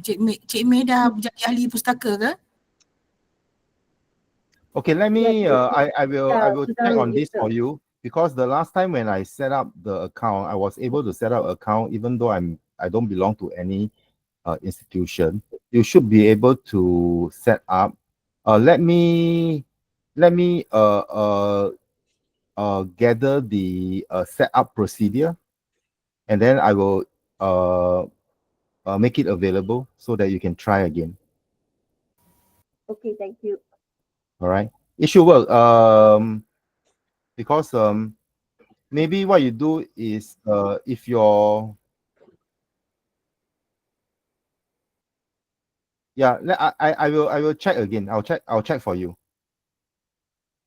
Cik May dah jadi ahli pustaka ke? Okay, let me. Yes, I will check on this register. for you, because the last time when I set up the account, I was able to set up an account even though I don't belong to any institution. You should be able to set up. Let me gather the setup procedure, and then I will make it available so that you can try again. Okay, thank you. All right, it should work. Because maybe what you do is if you're I will check again. I'll check for you.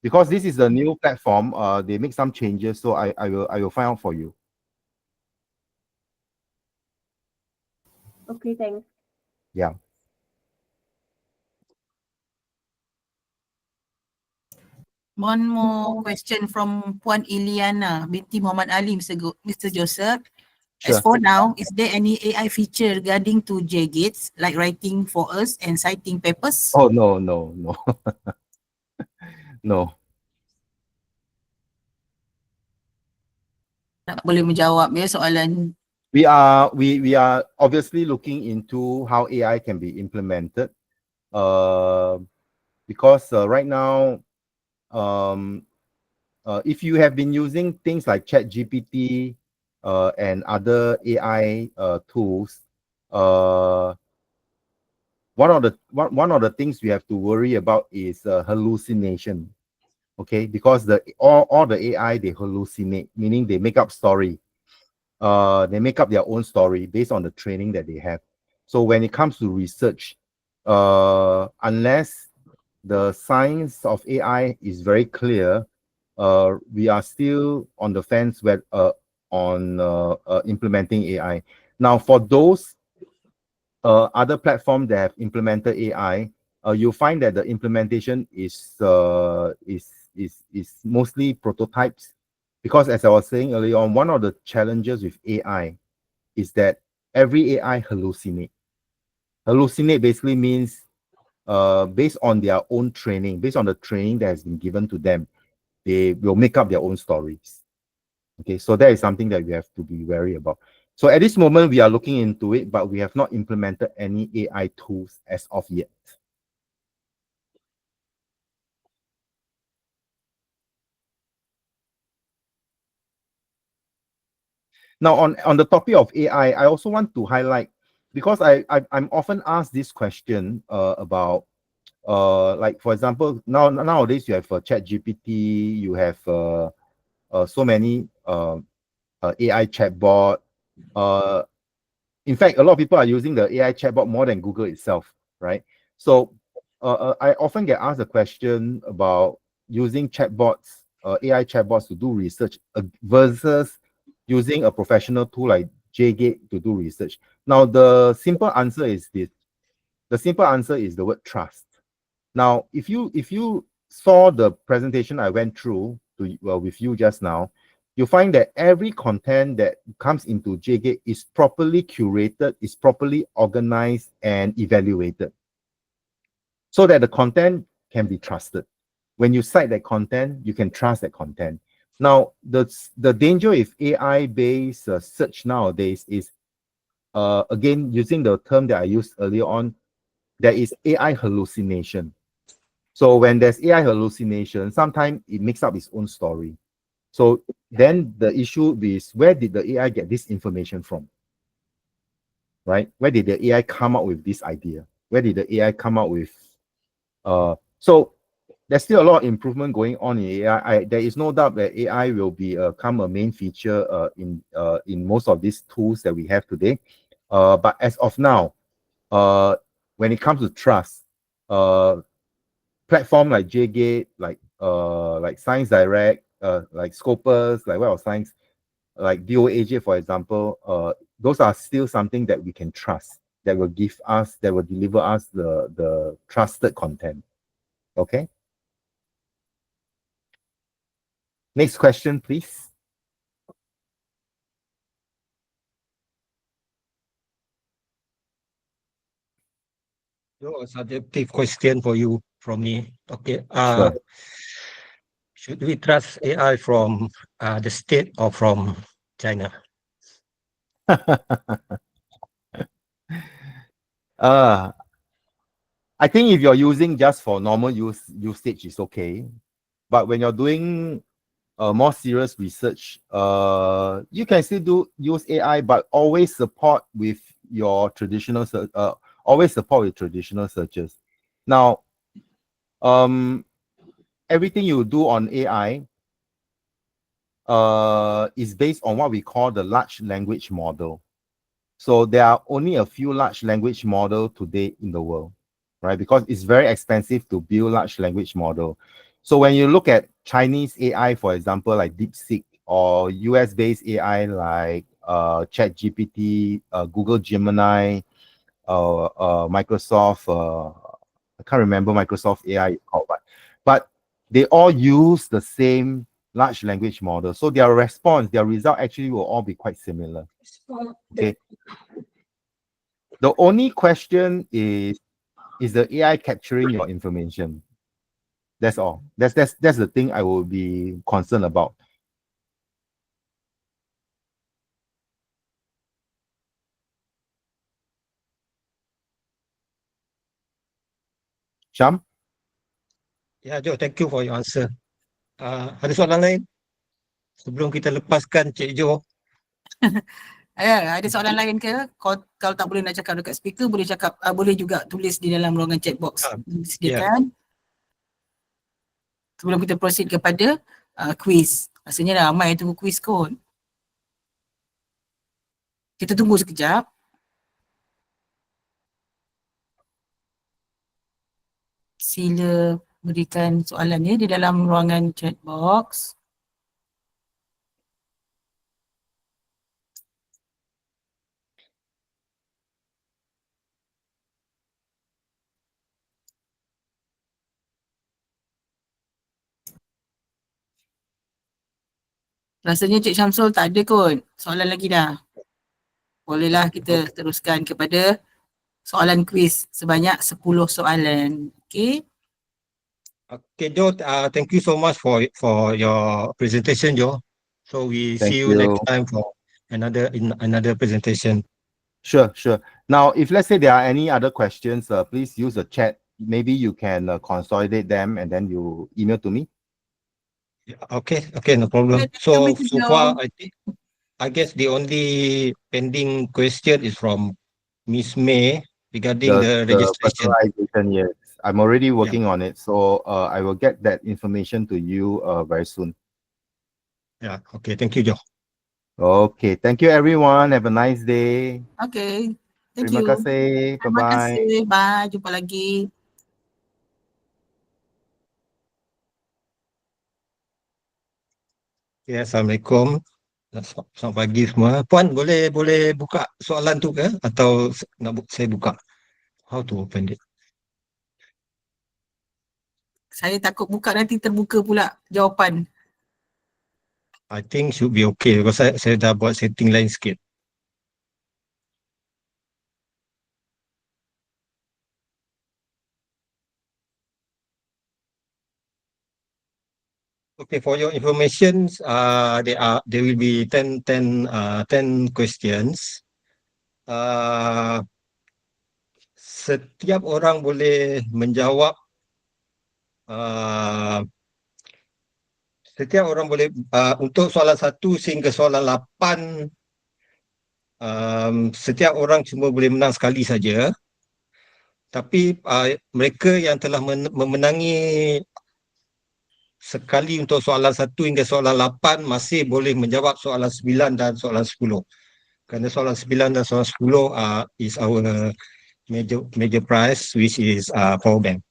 Because this is a new platform, they make some changes, so I will find out for you. Okay, thanks. Yeah. One more question from Puan Iliana binti Muhammad Ali, Mr. Joseph. Sure. As for now, is there any AI feature regarding to JGates, like writing for us and citing papers? Oh, no. No. Tak boleh menjawab ya soalan. We are obviously looking into how AI can be implemented, because right now, if you have been using things like ChatGPT and other AI tools, one of the things we have to worry about is hallucination. Okay, because all the AI, they hallucinate, meaning they make up story. They make up their own story based on the training that they have. So when it comes to research, unless the science of AI is very clear, we are still on the fence on implementing AI. Now, for those other platforms that have implemented AI, you'll find that the implementation is mostly prototypes, because as I was saying earlier on, one of the challenges with AI is that every AI hallucinate. Hallucinate basically means based on their own training, based on the training that has been given to them, they will make up their own stories. Okay, so that is something that we have to be wary about. So at this moment, we are looking into it, but we have not implemented any AI tools as of yet. Now, on the topic of AI, I also want to highlight, because I'm often asked this question about, like, for example, nowadays you have ChatGPT, you have so many AI chatbot. In fact, a lot of people are using the AI chatbot more than Google itself, right? So I often get asked a question about using chatbots, AI chatbots to do research versus using a professional tool like JGate to do research. Now, the simple answer is this. The simple answer is the word trust. Now, if you saw the presentation I went through with you just now, you find that every content that comes into JGate is properly curated, is properly organized and evaluated, so that the content can be trusted. When you cite that content, you can trust that content. Now, the danger with AI-based search nowadays is, again, using the term that I used earlier on, there is AI hallucination. So when there's AI hallucination, sometimes it makes up its own story. So then the issue is, where did the AI get this information from? Right? Where did the AI come up with this idea? Where did the AI come up with? So there's still a lot of improvement going on in AI. There is no doubt that AI will become a main feature in most of these tools that we have today. But as of now, when it comes to trust, platform like JGate, like Science Direct, like Scopus, like Web of Science, like DOAJ, for example, those are still something that we can trust, that will deliver us the trusted content. Okay. Next question, please. A subjective question for you from me. Okay. Sure. Should we trust AI from the state or from China? I think if you're using just for normal usage, it's okay. But when you're doing more serious research, you can still use AI, but always support with your traditional searches. Now, everything you do on AI is based on what we call the large language model. So there are only a few large language models today in the world, right? Because it's very expensive to build large language model. So when you look at Chinese AI, for example, like DeepSeek, or US-based AI like ChatGPT, Google Gemini, Microsoft, I can't remember Microsoft AI called, but they all use the same large language model. So their result actually will all be quite similar. Okay. The only question is the AI capturing your information? That's all. That's the thing I will be concerned about. Sham? Yeah, Joe, thank you for your answer. Ada soalan lain? Sebelum kita lepaskan Cik Jo. Ada soalan lain ke? Kalau tak boleh nak cakap dekat speaker, boleh cakap, boleh juga tulis di dalam ruangan chat box yang disediakan. Sebelum kita proceed kepada quiz. Rasanya dah ramai tunggu quiz kot. Kita tunggu sekejap. Sila berikan soalannya di dalam ruangan chat box. Rasanya Cik Syamsul tak ada kot soalan lagi dah. Bolehlah kita teruskan kepada soalan kuis sebanyak 10 soalan. Okay. Okay, Jo, thank you so much for your presentation, Jo. So we Thank see you next you. time for another presentation. Sure. Now, if let's say there are any other questions, please use the chat. Maybe you can consolidate them and then you email to me. Okay, no problem. So far, I guess the only pending question is from Miss May regarding the registration. personalization, yes. I'm already working on it. So I will get that information to you very soon. Yeah, okay. Thank you, Jo. Okay. Thank you, everyone. Have a nice day. Okay. Thank Terima you. kasih. Terima Bye-bye. kasih. Bye. Jumpa lagi. Ya, Assalamualaikum. Selamat pagi semua. Puan, boleh buka soalan tu ke? Atau saya buka? How to open it? Saya takut buka nanti terbuka pula jawapan. I think should be okay because saya dah buat setting lain sikit. Okay, for your information, there will be 10 questions. Setiap orang boleh menjawab. Setiap orang boleh untuk soalan 1 sehingga soalan 8. Setiap orang cuma boleh menang sekali saja. Tapi mereka yang telah memenangi sekali untuk soalan 1 hingga soalan 8 masih boleh menjawab soalan 9 dan soalan 10. Kerana soalan 9 dan soalan 10 is our major prize, which is power bank.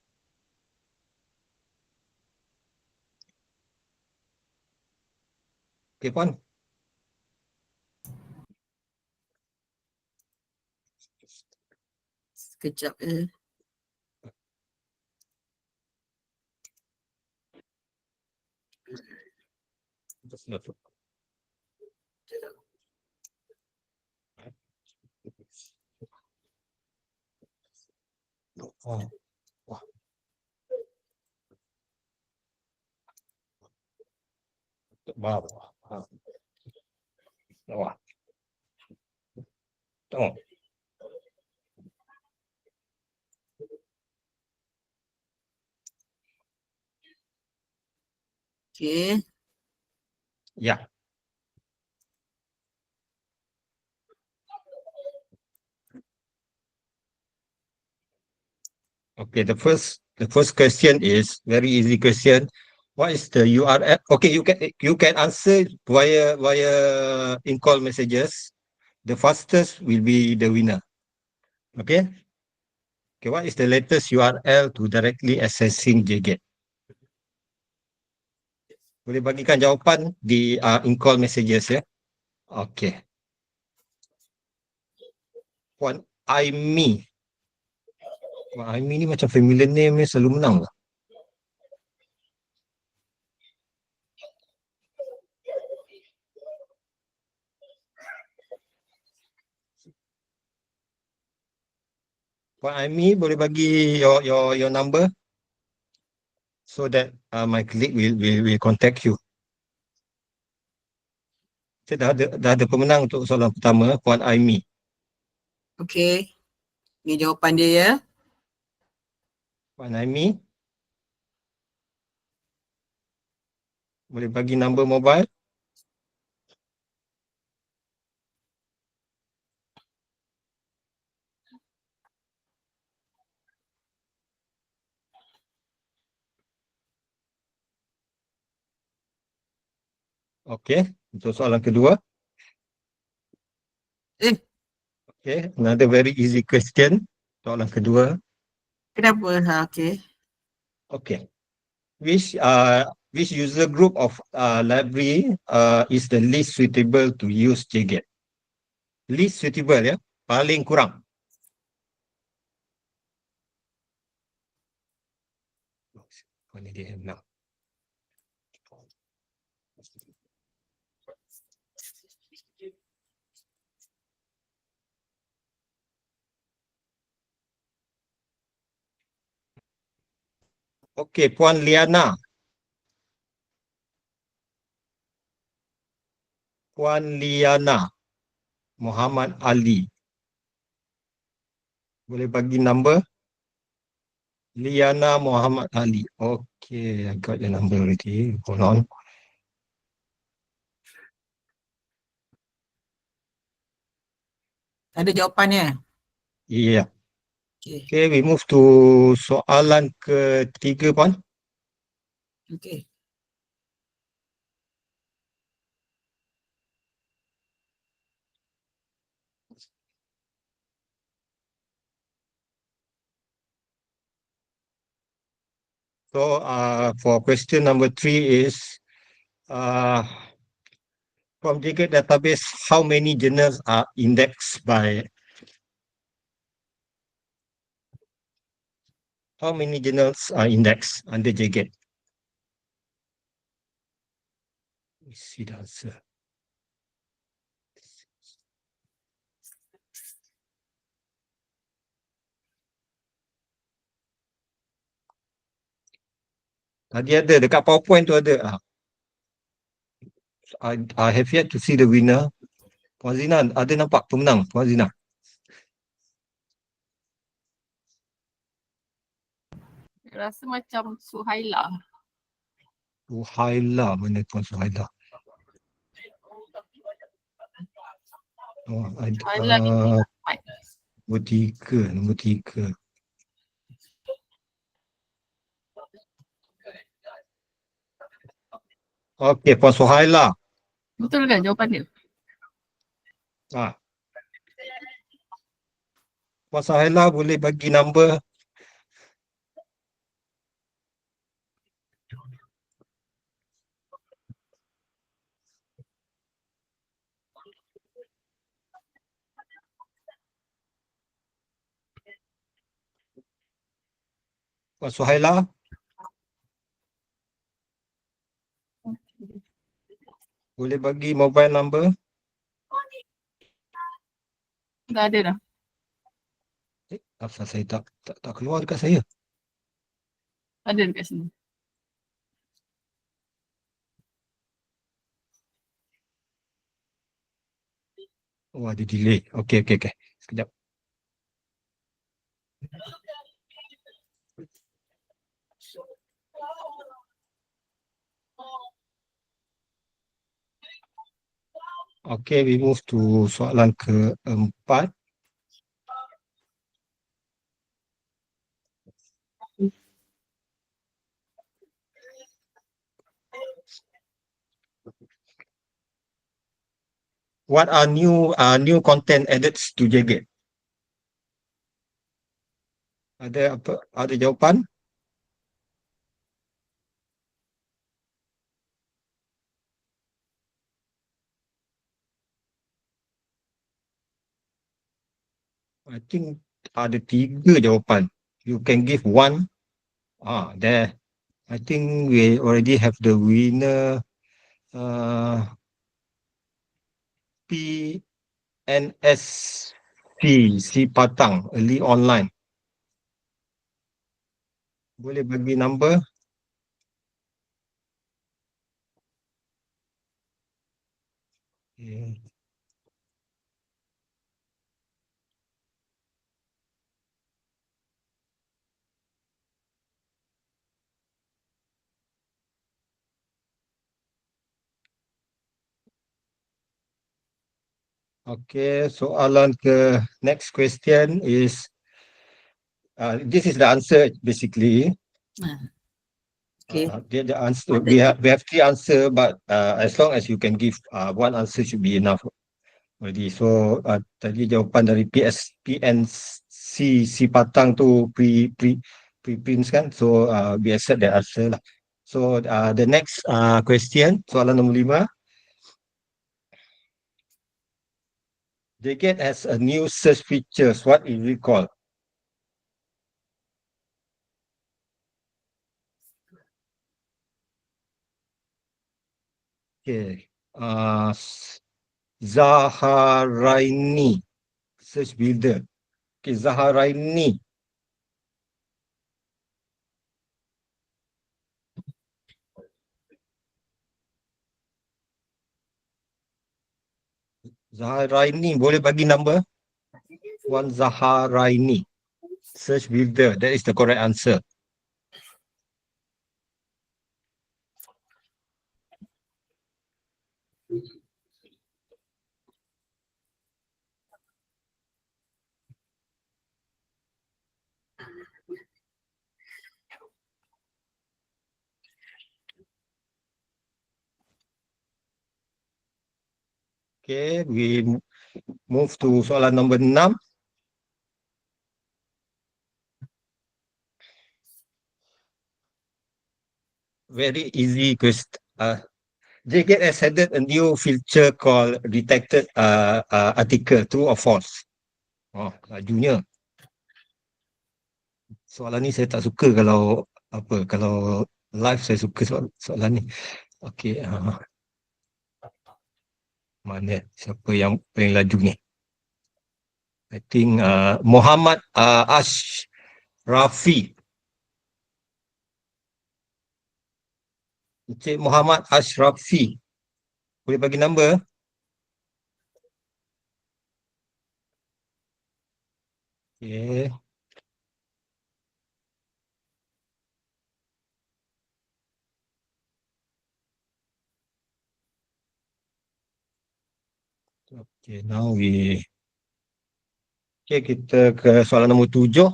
Okay, Puan. Sekejap. Oh. Wah. Bawah. Wah. Tengok. Okay. Ya. Okay, the first question is very easy question. What is the URL? Okay, you can answer via in-call messages. The fastest will be the winner. Okay. Okay, what is the latest URL to directly accessing JGate? Boleh bagikan jawapan di in-call messages ya. Okay. Puan Aimi. Puan Aimi ni macam familiar name ni, selalu menang lah. Puan Aimi boleh bagi your number so that my colleague will contact you. Saya dah ada pemenang untuk soalan pertama, Puan Aimi. Okay. Ini jawapan dia ya. Puan Aimi. Boleh bagi number mobile? Okey, untuk soalan kedua. Okay, another very easy question. Soalan kedua. Kenapa? Okay. Okay. Which user group of library is the least suitable to use JGate? Least suitable ya, paling kurang. Mana dia nak? Okey, Puan Liana. Puan Liana Muhammad Ali. Boleh bagi number? Liana Muhammad Ali. Okay, I got your number already. Hold on. Ada jawapannya? Yeah. Okay. Okay, we move to soalan ketiga, Puan. Okay. So, for question number 3 is, from JGate database, how many journals are indexed by? How many journals are indexed under JGate? Let me see the answer. Tadi ada dekat PowerPoint tu ada. I have yet to see the winner. Puan Zina, ada nampak pemenang? Puan Zina. Rasa macam Suhaila. Suhaila, mana Puan Suhaila? Oh, Suhaila nombor tiga. Okey, Puan Suhaila. betul kan jawapan dia? Puan Suhaila boleh bagi number? Puan Suhaila? Boleh bagi mobile number? Dah ada dah. Asal saya tak keluar dekat saya. Ada dekat sini. Oh, ada delay. Okey. Sekejap. Okey, we move to soalan keempat. What are new content added to JGate? Ada apa? Ada jawapan? I think ada 3 jawapan. You can give one. There. I think we already have the winner. PNSP, si Patang, early online. Boleh bagi number? Okay. Okay, soalan ke next question is this is the answer basically. Okay. The answer we have three answer, but as long as you can give one answer should be enough already. So tadi jawapan dari PNC si Patang tu preprints kan, so we accept that answer lah. So the next question, soalan nombor 5. JKT has a new search features. What is it called? Okay. Zaharaini search builder. Okay, Zaharaini. Zaharaini, boleh bagi number? One Zaharaini search builder. That is the correct answer. Okay, we move to soalan nombor 6. Very easy question. JKT has added a new feature called detected article, true or false. Oh, lajunya. Soalan ni saya tak suka kalau kalau live saya suka soalan ni. Okey, mana siapa yang paling laju ni? I think Muhammad Ashrafi. Encik Muhammad Ashrafi. Boleh bagi number? Okay. Okay, now kita ke soalan nombor 7.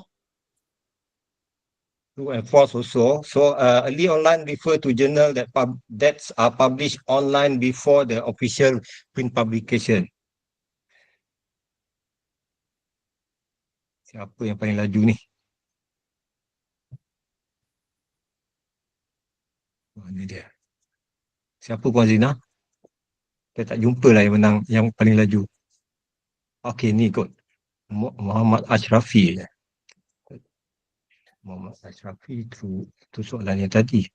True and false also. So early online refer to journal that's are published online before the official print publication. Siapa yang paling laju ni? Mana dia? Siapa Puan Zina? Saya tak jumpa lah yang menang, yang paling laju. Okey, ni kot. Muhammad Ashrafi je. Muhammad Ashrafi tu soalan yang tadi.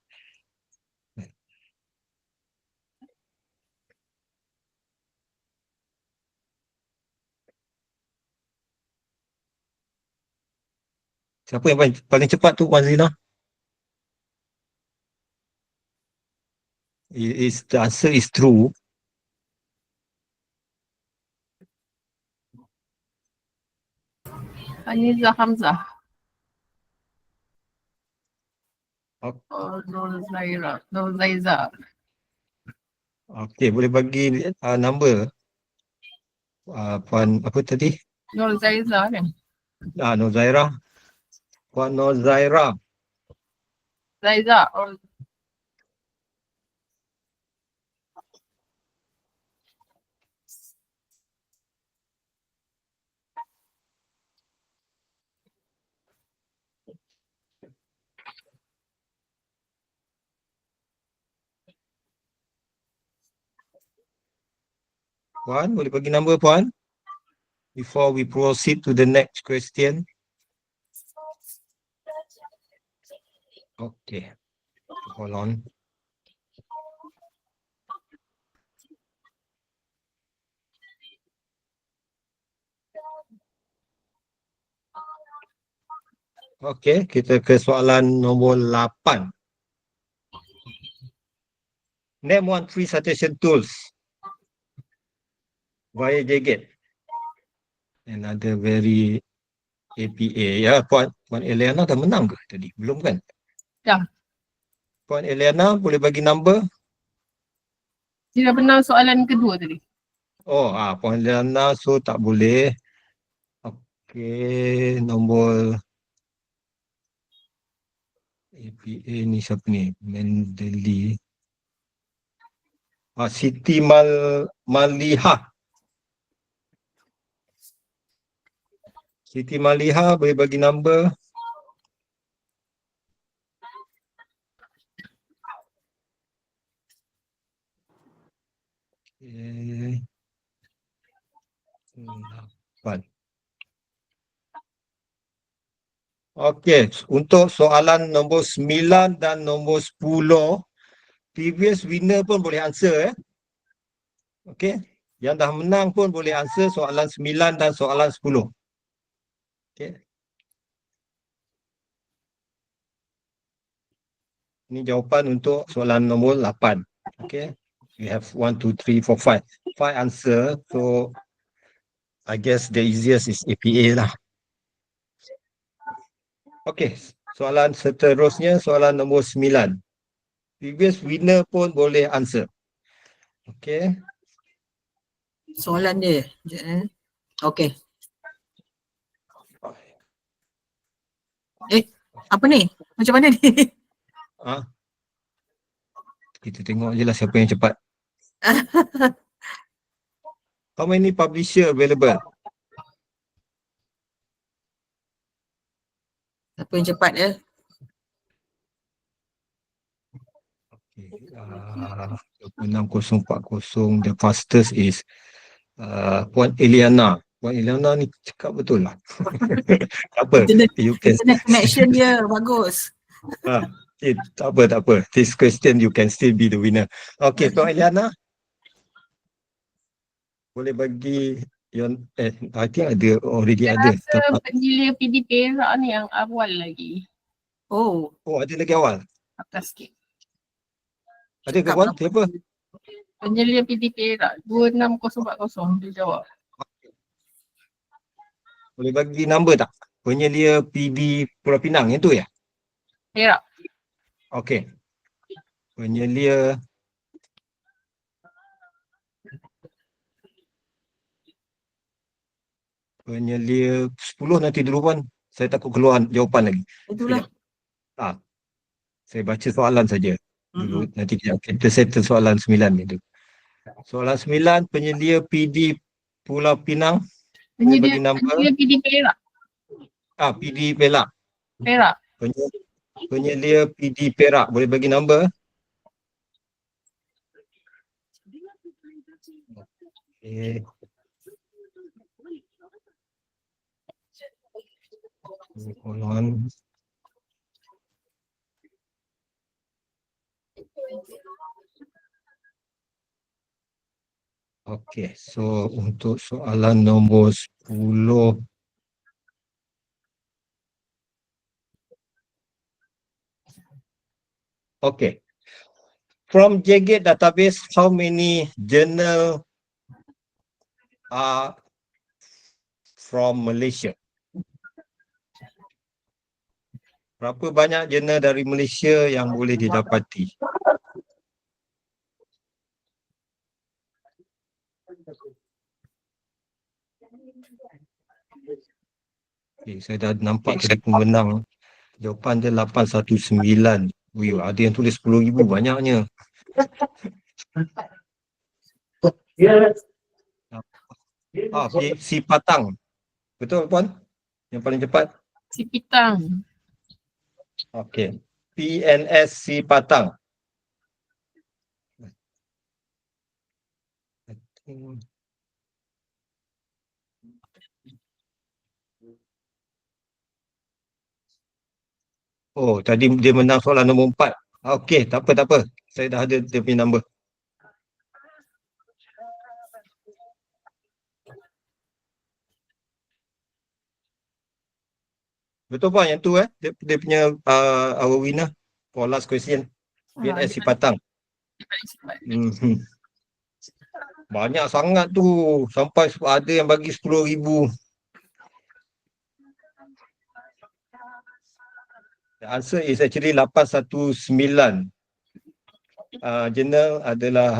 Siapa yang paling cepat tu Puan Zina? The answer is true. Haniza Hamzah. Ok- Nur Zaira. Nur Zaiza. Okey, boleh bagi number. Puan apa tadi? Nur Zaiza kan? Nur Zaira. Puan Nur Zaira. Zaiza. Puan, boleh bagi number Puan? Before we proceed to the next question. Okay. Hold on. Okay, kita ke soalan nombor 8. Name one free citation tools via JKT. Another very APA. Ya, Puan Eliana dah menang ke tadi? Belum kan? Dah. Puan Eliana boleh bagi number? Dia dah menang soalan kedua tadi. Oh, Puan Liana, so tak boleh. Okey, nombor APA ni siapa ni? Mendeli. Siti Malihah. Siti Malihah boleh bagi number. Okay. 8. Okey, untuk soalan nombor 9 dan nombor 10, previous winner pun boleh answer. Okey, yang dah menang pun boleh answer soalan 9 dan soalan 10. Okey. Ini jawapan untuk soalan nombor 8. Okay. We have 1, 2, 3, 4, 5. 5 answer. So, I guess the easiest is APA lah. Okay. Soalan seterusnya, soalan nombor 9. Previous winner pun boleh answer. Okay. Soalan dia. Sekejap, Okey. Apa ni? Macam mana ni? Kita tengok je lah siapa yang cepat. How many publisher available? Siapa yang cepat ya? Okay. 64040. The fastest is Puan Eliana. Puan Eliana ni cakap betul lah. Tak apa. Internet connection dia bagus. Tak apa. This question you can still be the winner. Okay, Puan Eliana. Boleh bagi yang I think already ada. Rasa penjilia PD Perak ni yang awal lagi. Oh, ada lagi awal. Atas sikit. Ada ke Puan? Siapa? Penjilia PD Perak 26040 dia jawab. Boleh bagi number tak? Penyelia PD Pulau Pinang yang tu ya? Perak. Okey. Penyelia Penyelia 10 nanti dulu Puan. Saya takut keluar jawapan lagi. itulah. Saya baca soalan saja dulu. Nanti kita settle soalan 9 itu. Soalan 9, penyelia PD Pulau Pinang. Penyelia PD Perak. PD Perak. Perak. Penyelia PD Perak. Boleh bagi number? Okay. Hold on. Okay, so untuk soalan nombor 10. Okay. From JGate database, how many journal are from Malaysia? Berapa banyak jurnal dari Malaysia yang boleh didapati? Okay, saya dah nampak tadi pemenang. Jawapan dia 819. Wih, ada yang tulis 10,000, banyaknya. Si Patang. Betul Puan? Yang paling cepat? Si Pitang. Okey. PNS Si Patang. Oh, tadi dia menang soalan nombor 4. Okey, tak apa. Saya dah ada dia punya number. Betul Puan yang tu dia punya our winner for last question. PNS Si Patang. Banyak sangat tu. Sampai ada yang bagi 10,000. The answer is actually 819. jurnal adalah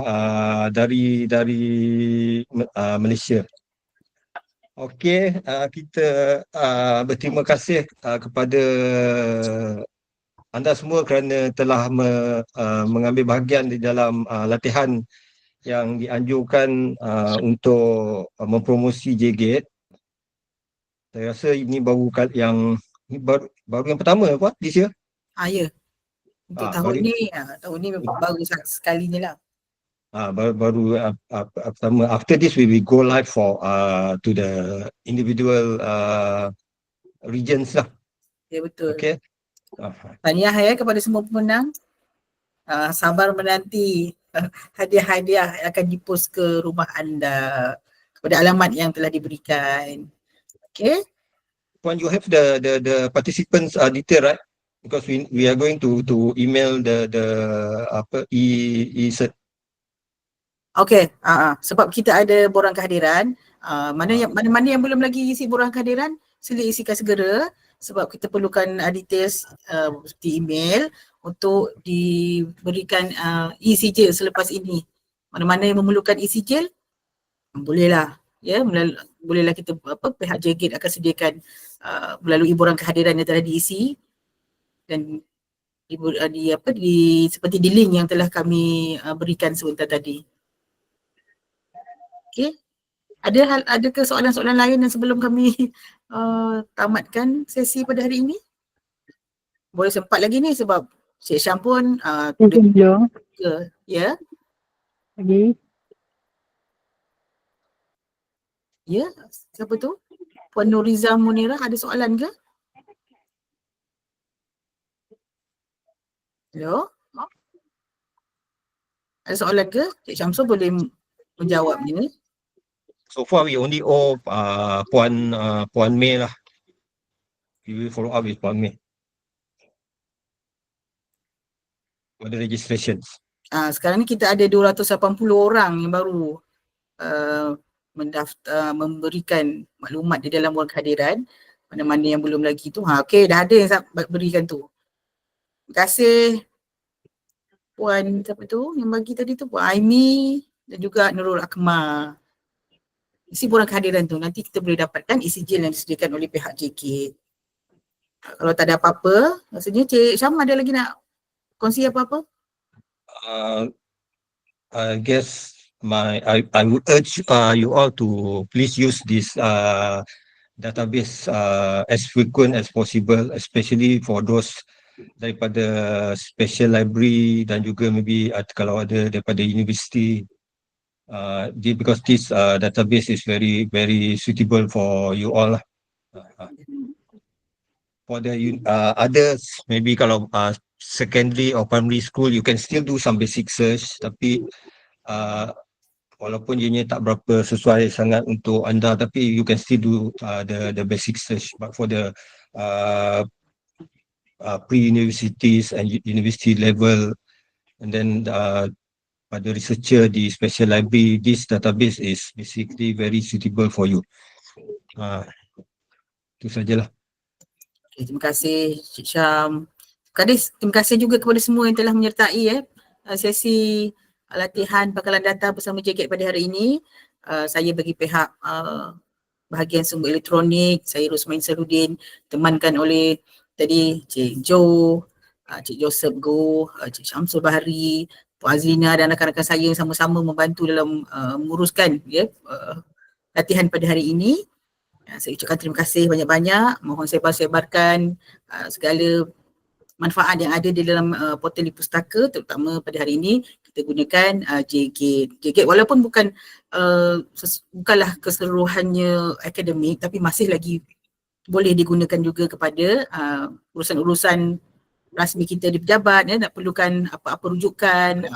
dari Malaysia. Okey, kita berterima kasih kepada anda semua kerana telah mengambil bahagian di dalam latihan yang dianjurkan untuk mempromosi JGate. Saya rasa ini baru yang pertama apa this year? Ya. Untuk tahun ni baru sekalinya lah. Baru pertama. After this we will go live for to the individual regions lah. Ya, betul. Okay. Tahniah kepada semua pemenang. Sabar menanti hadiah-hadiah yang akan dipost ke rumah anda kepada alamat yang telah diberikan. Okay. When you have the participants detail, right? Because we are going to email the e-cert. Okay, sebab kita ada borang kehadiran, mana yang belum lagi isi borang kehadiran, sila isikan segera sebab kita perlukan details seperti email untuk diberikan e-sijil selepas ini. Mana-mana yang memerlukan e-sijil, bolehlah bolehlah kita pihak JGate akan sediakan melalui borang kehadiran yang telah diisi dan seperti di link yang telah kami berikan sebentar tadi. Okay. Adakah soalan-soalan lain yang sebelum kami tamatkan sesi pada hari ini? Boleh sempat lagi ni sebab Cik Syam pun ya. Pagi. Ya, siapa tu? Puan Nuriza Munirah, ada soalan ke? Hello? Ada soalan ke? Cik Syamsul boleh menjawab ni. So far we only owe Puan May lah. We will follow up with Puan May for the registrations. Sekarang ni kita ada 280 orang yang baru memberikan maklumat di dalam borang kehadiran. Mana-mana yang belum lagi tu. Okey, dah ada yang berikan tu. Terima kasih Puan siapa tu yang bagi tadi tu, Puan Aimi dan juga Nurul Akmal. Isi borang kehadiran tu nanti kita boleh dapatkan e-sijil yang disediakan oleh pihak JK. Kalau tak ada apa-apa, rasanya Cik Syam ada lagi nak kongsi apa-apa? I guess I would urge you all to please use this database as frequent as possible, especially for those daripada special library dan juga maybe kalau ada daripada university. Because this database is very very suitable for you all. For the others, maybe kalau secondary or primary school, you can still do some basic search. Tapi walaupun ianya tak berapa sesuai sangat untuk anda, tapi you can still do the basic search. But for the pre-universities and university level, and then pada researcher di special library, this database is basically very suitable for you. Itu sajalah. Okay, terima kasih Cik Syam. Terima kasih juga kepada semua yang telah menyertai sesi latihan Pangkalan Data bersama JGate pada hari ini. Saya bagi pihak bahagian sumber elektronik, saya Rosmain Sarudin, temankan oleh tadi Cik Jo, Cik Joseph Go, Cik Syamsul Bahari, Puan Azlina dan rakan-rakan saya yang sama-sama membantu dalam menguruskan latihan pada hari ini. Saya ucapkan terima kasih banyak-banyak. Mohon sebar-sebarkan segala manfaat yang ada di dalam portal di Pustaka, terutama pada hari ini kita gunakan JGate. JGate walaupun bukanlah keseluruhannya akademik, tapi masih lagi boleh digunakan juga kepada urusan-urusan rasmi kita di pejabat, nak perlukan apa-apa rujukan,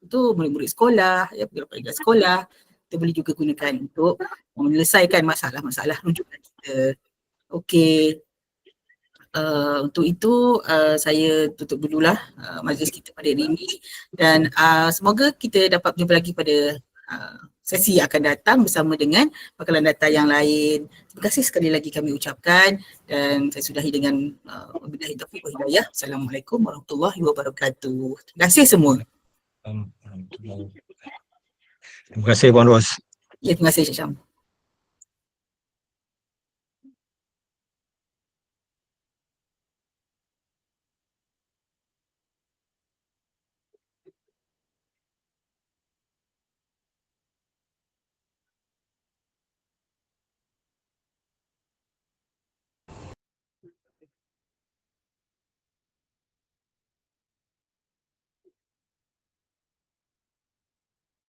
itu murid-murid sekolah, pelajar sekolah, kita boleh juga gunakan untuk menyelesaikan masalah-masalah rujukan kita. Okey. Untuk itu saya tutup dululah majlis kita pada hari ini dan semoga kita dapat berjumpa lagi pada sesi yang akan datang bersama dengan Pangkalan Data yang lain. Terima kasih sekali lagi kami ucapkan dan saya sudahi dengan wabillahi taufiq wal hidayah. Assalamualaikum warahmatullahi wabarakatuh. Terima kasih semua. Terima kasih Puan Ros. Ya, terima kasih Syam.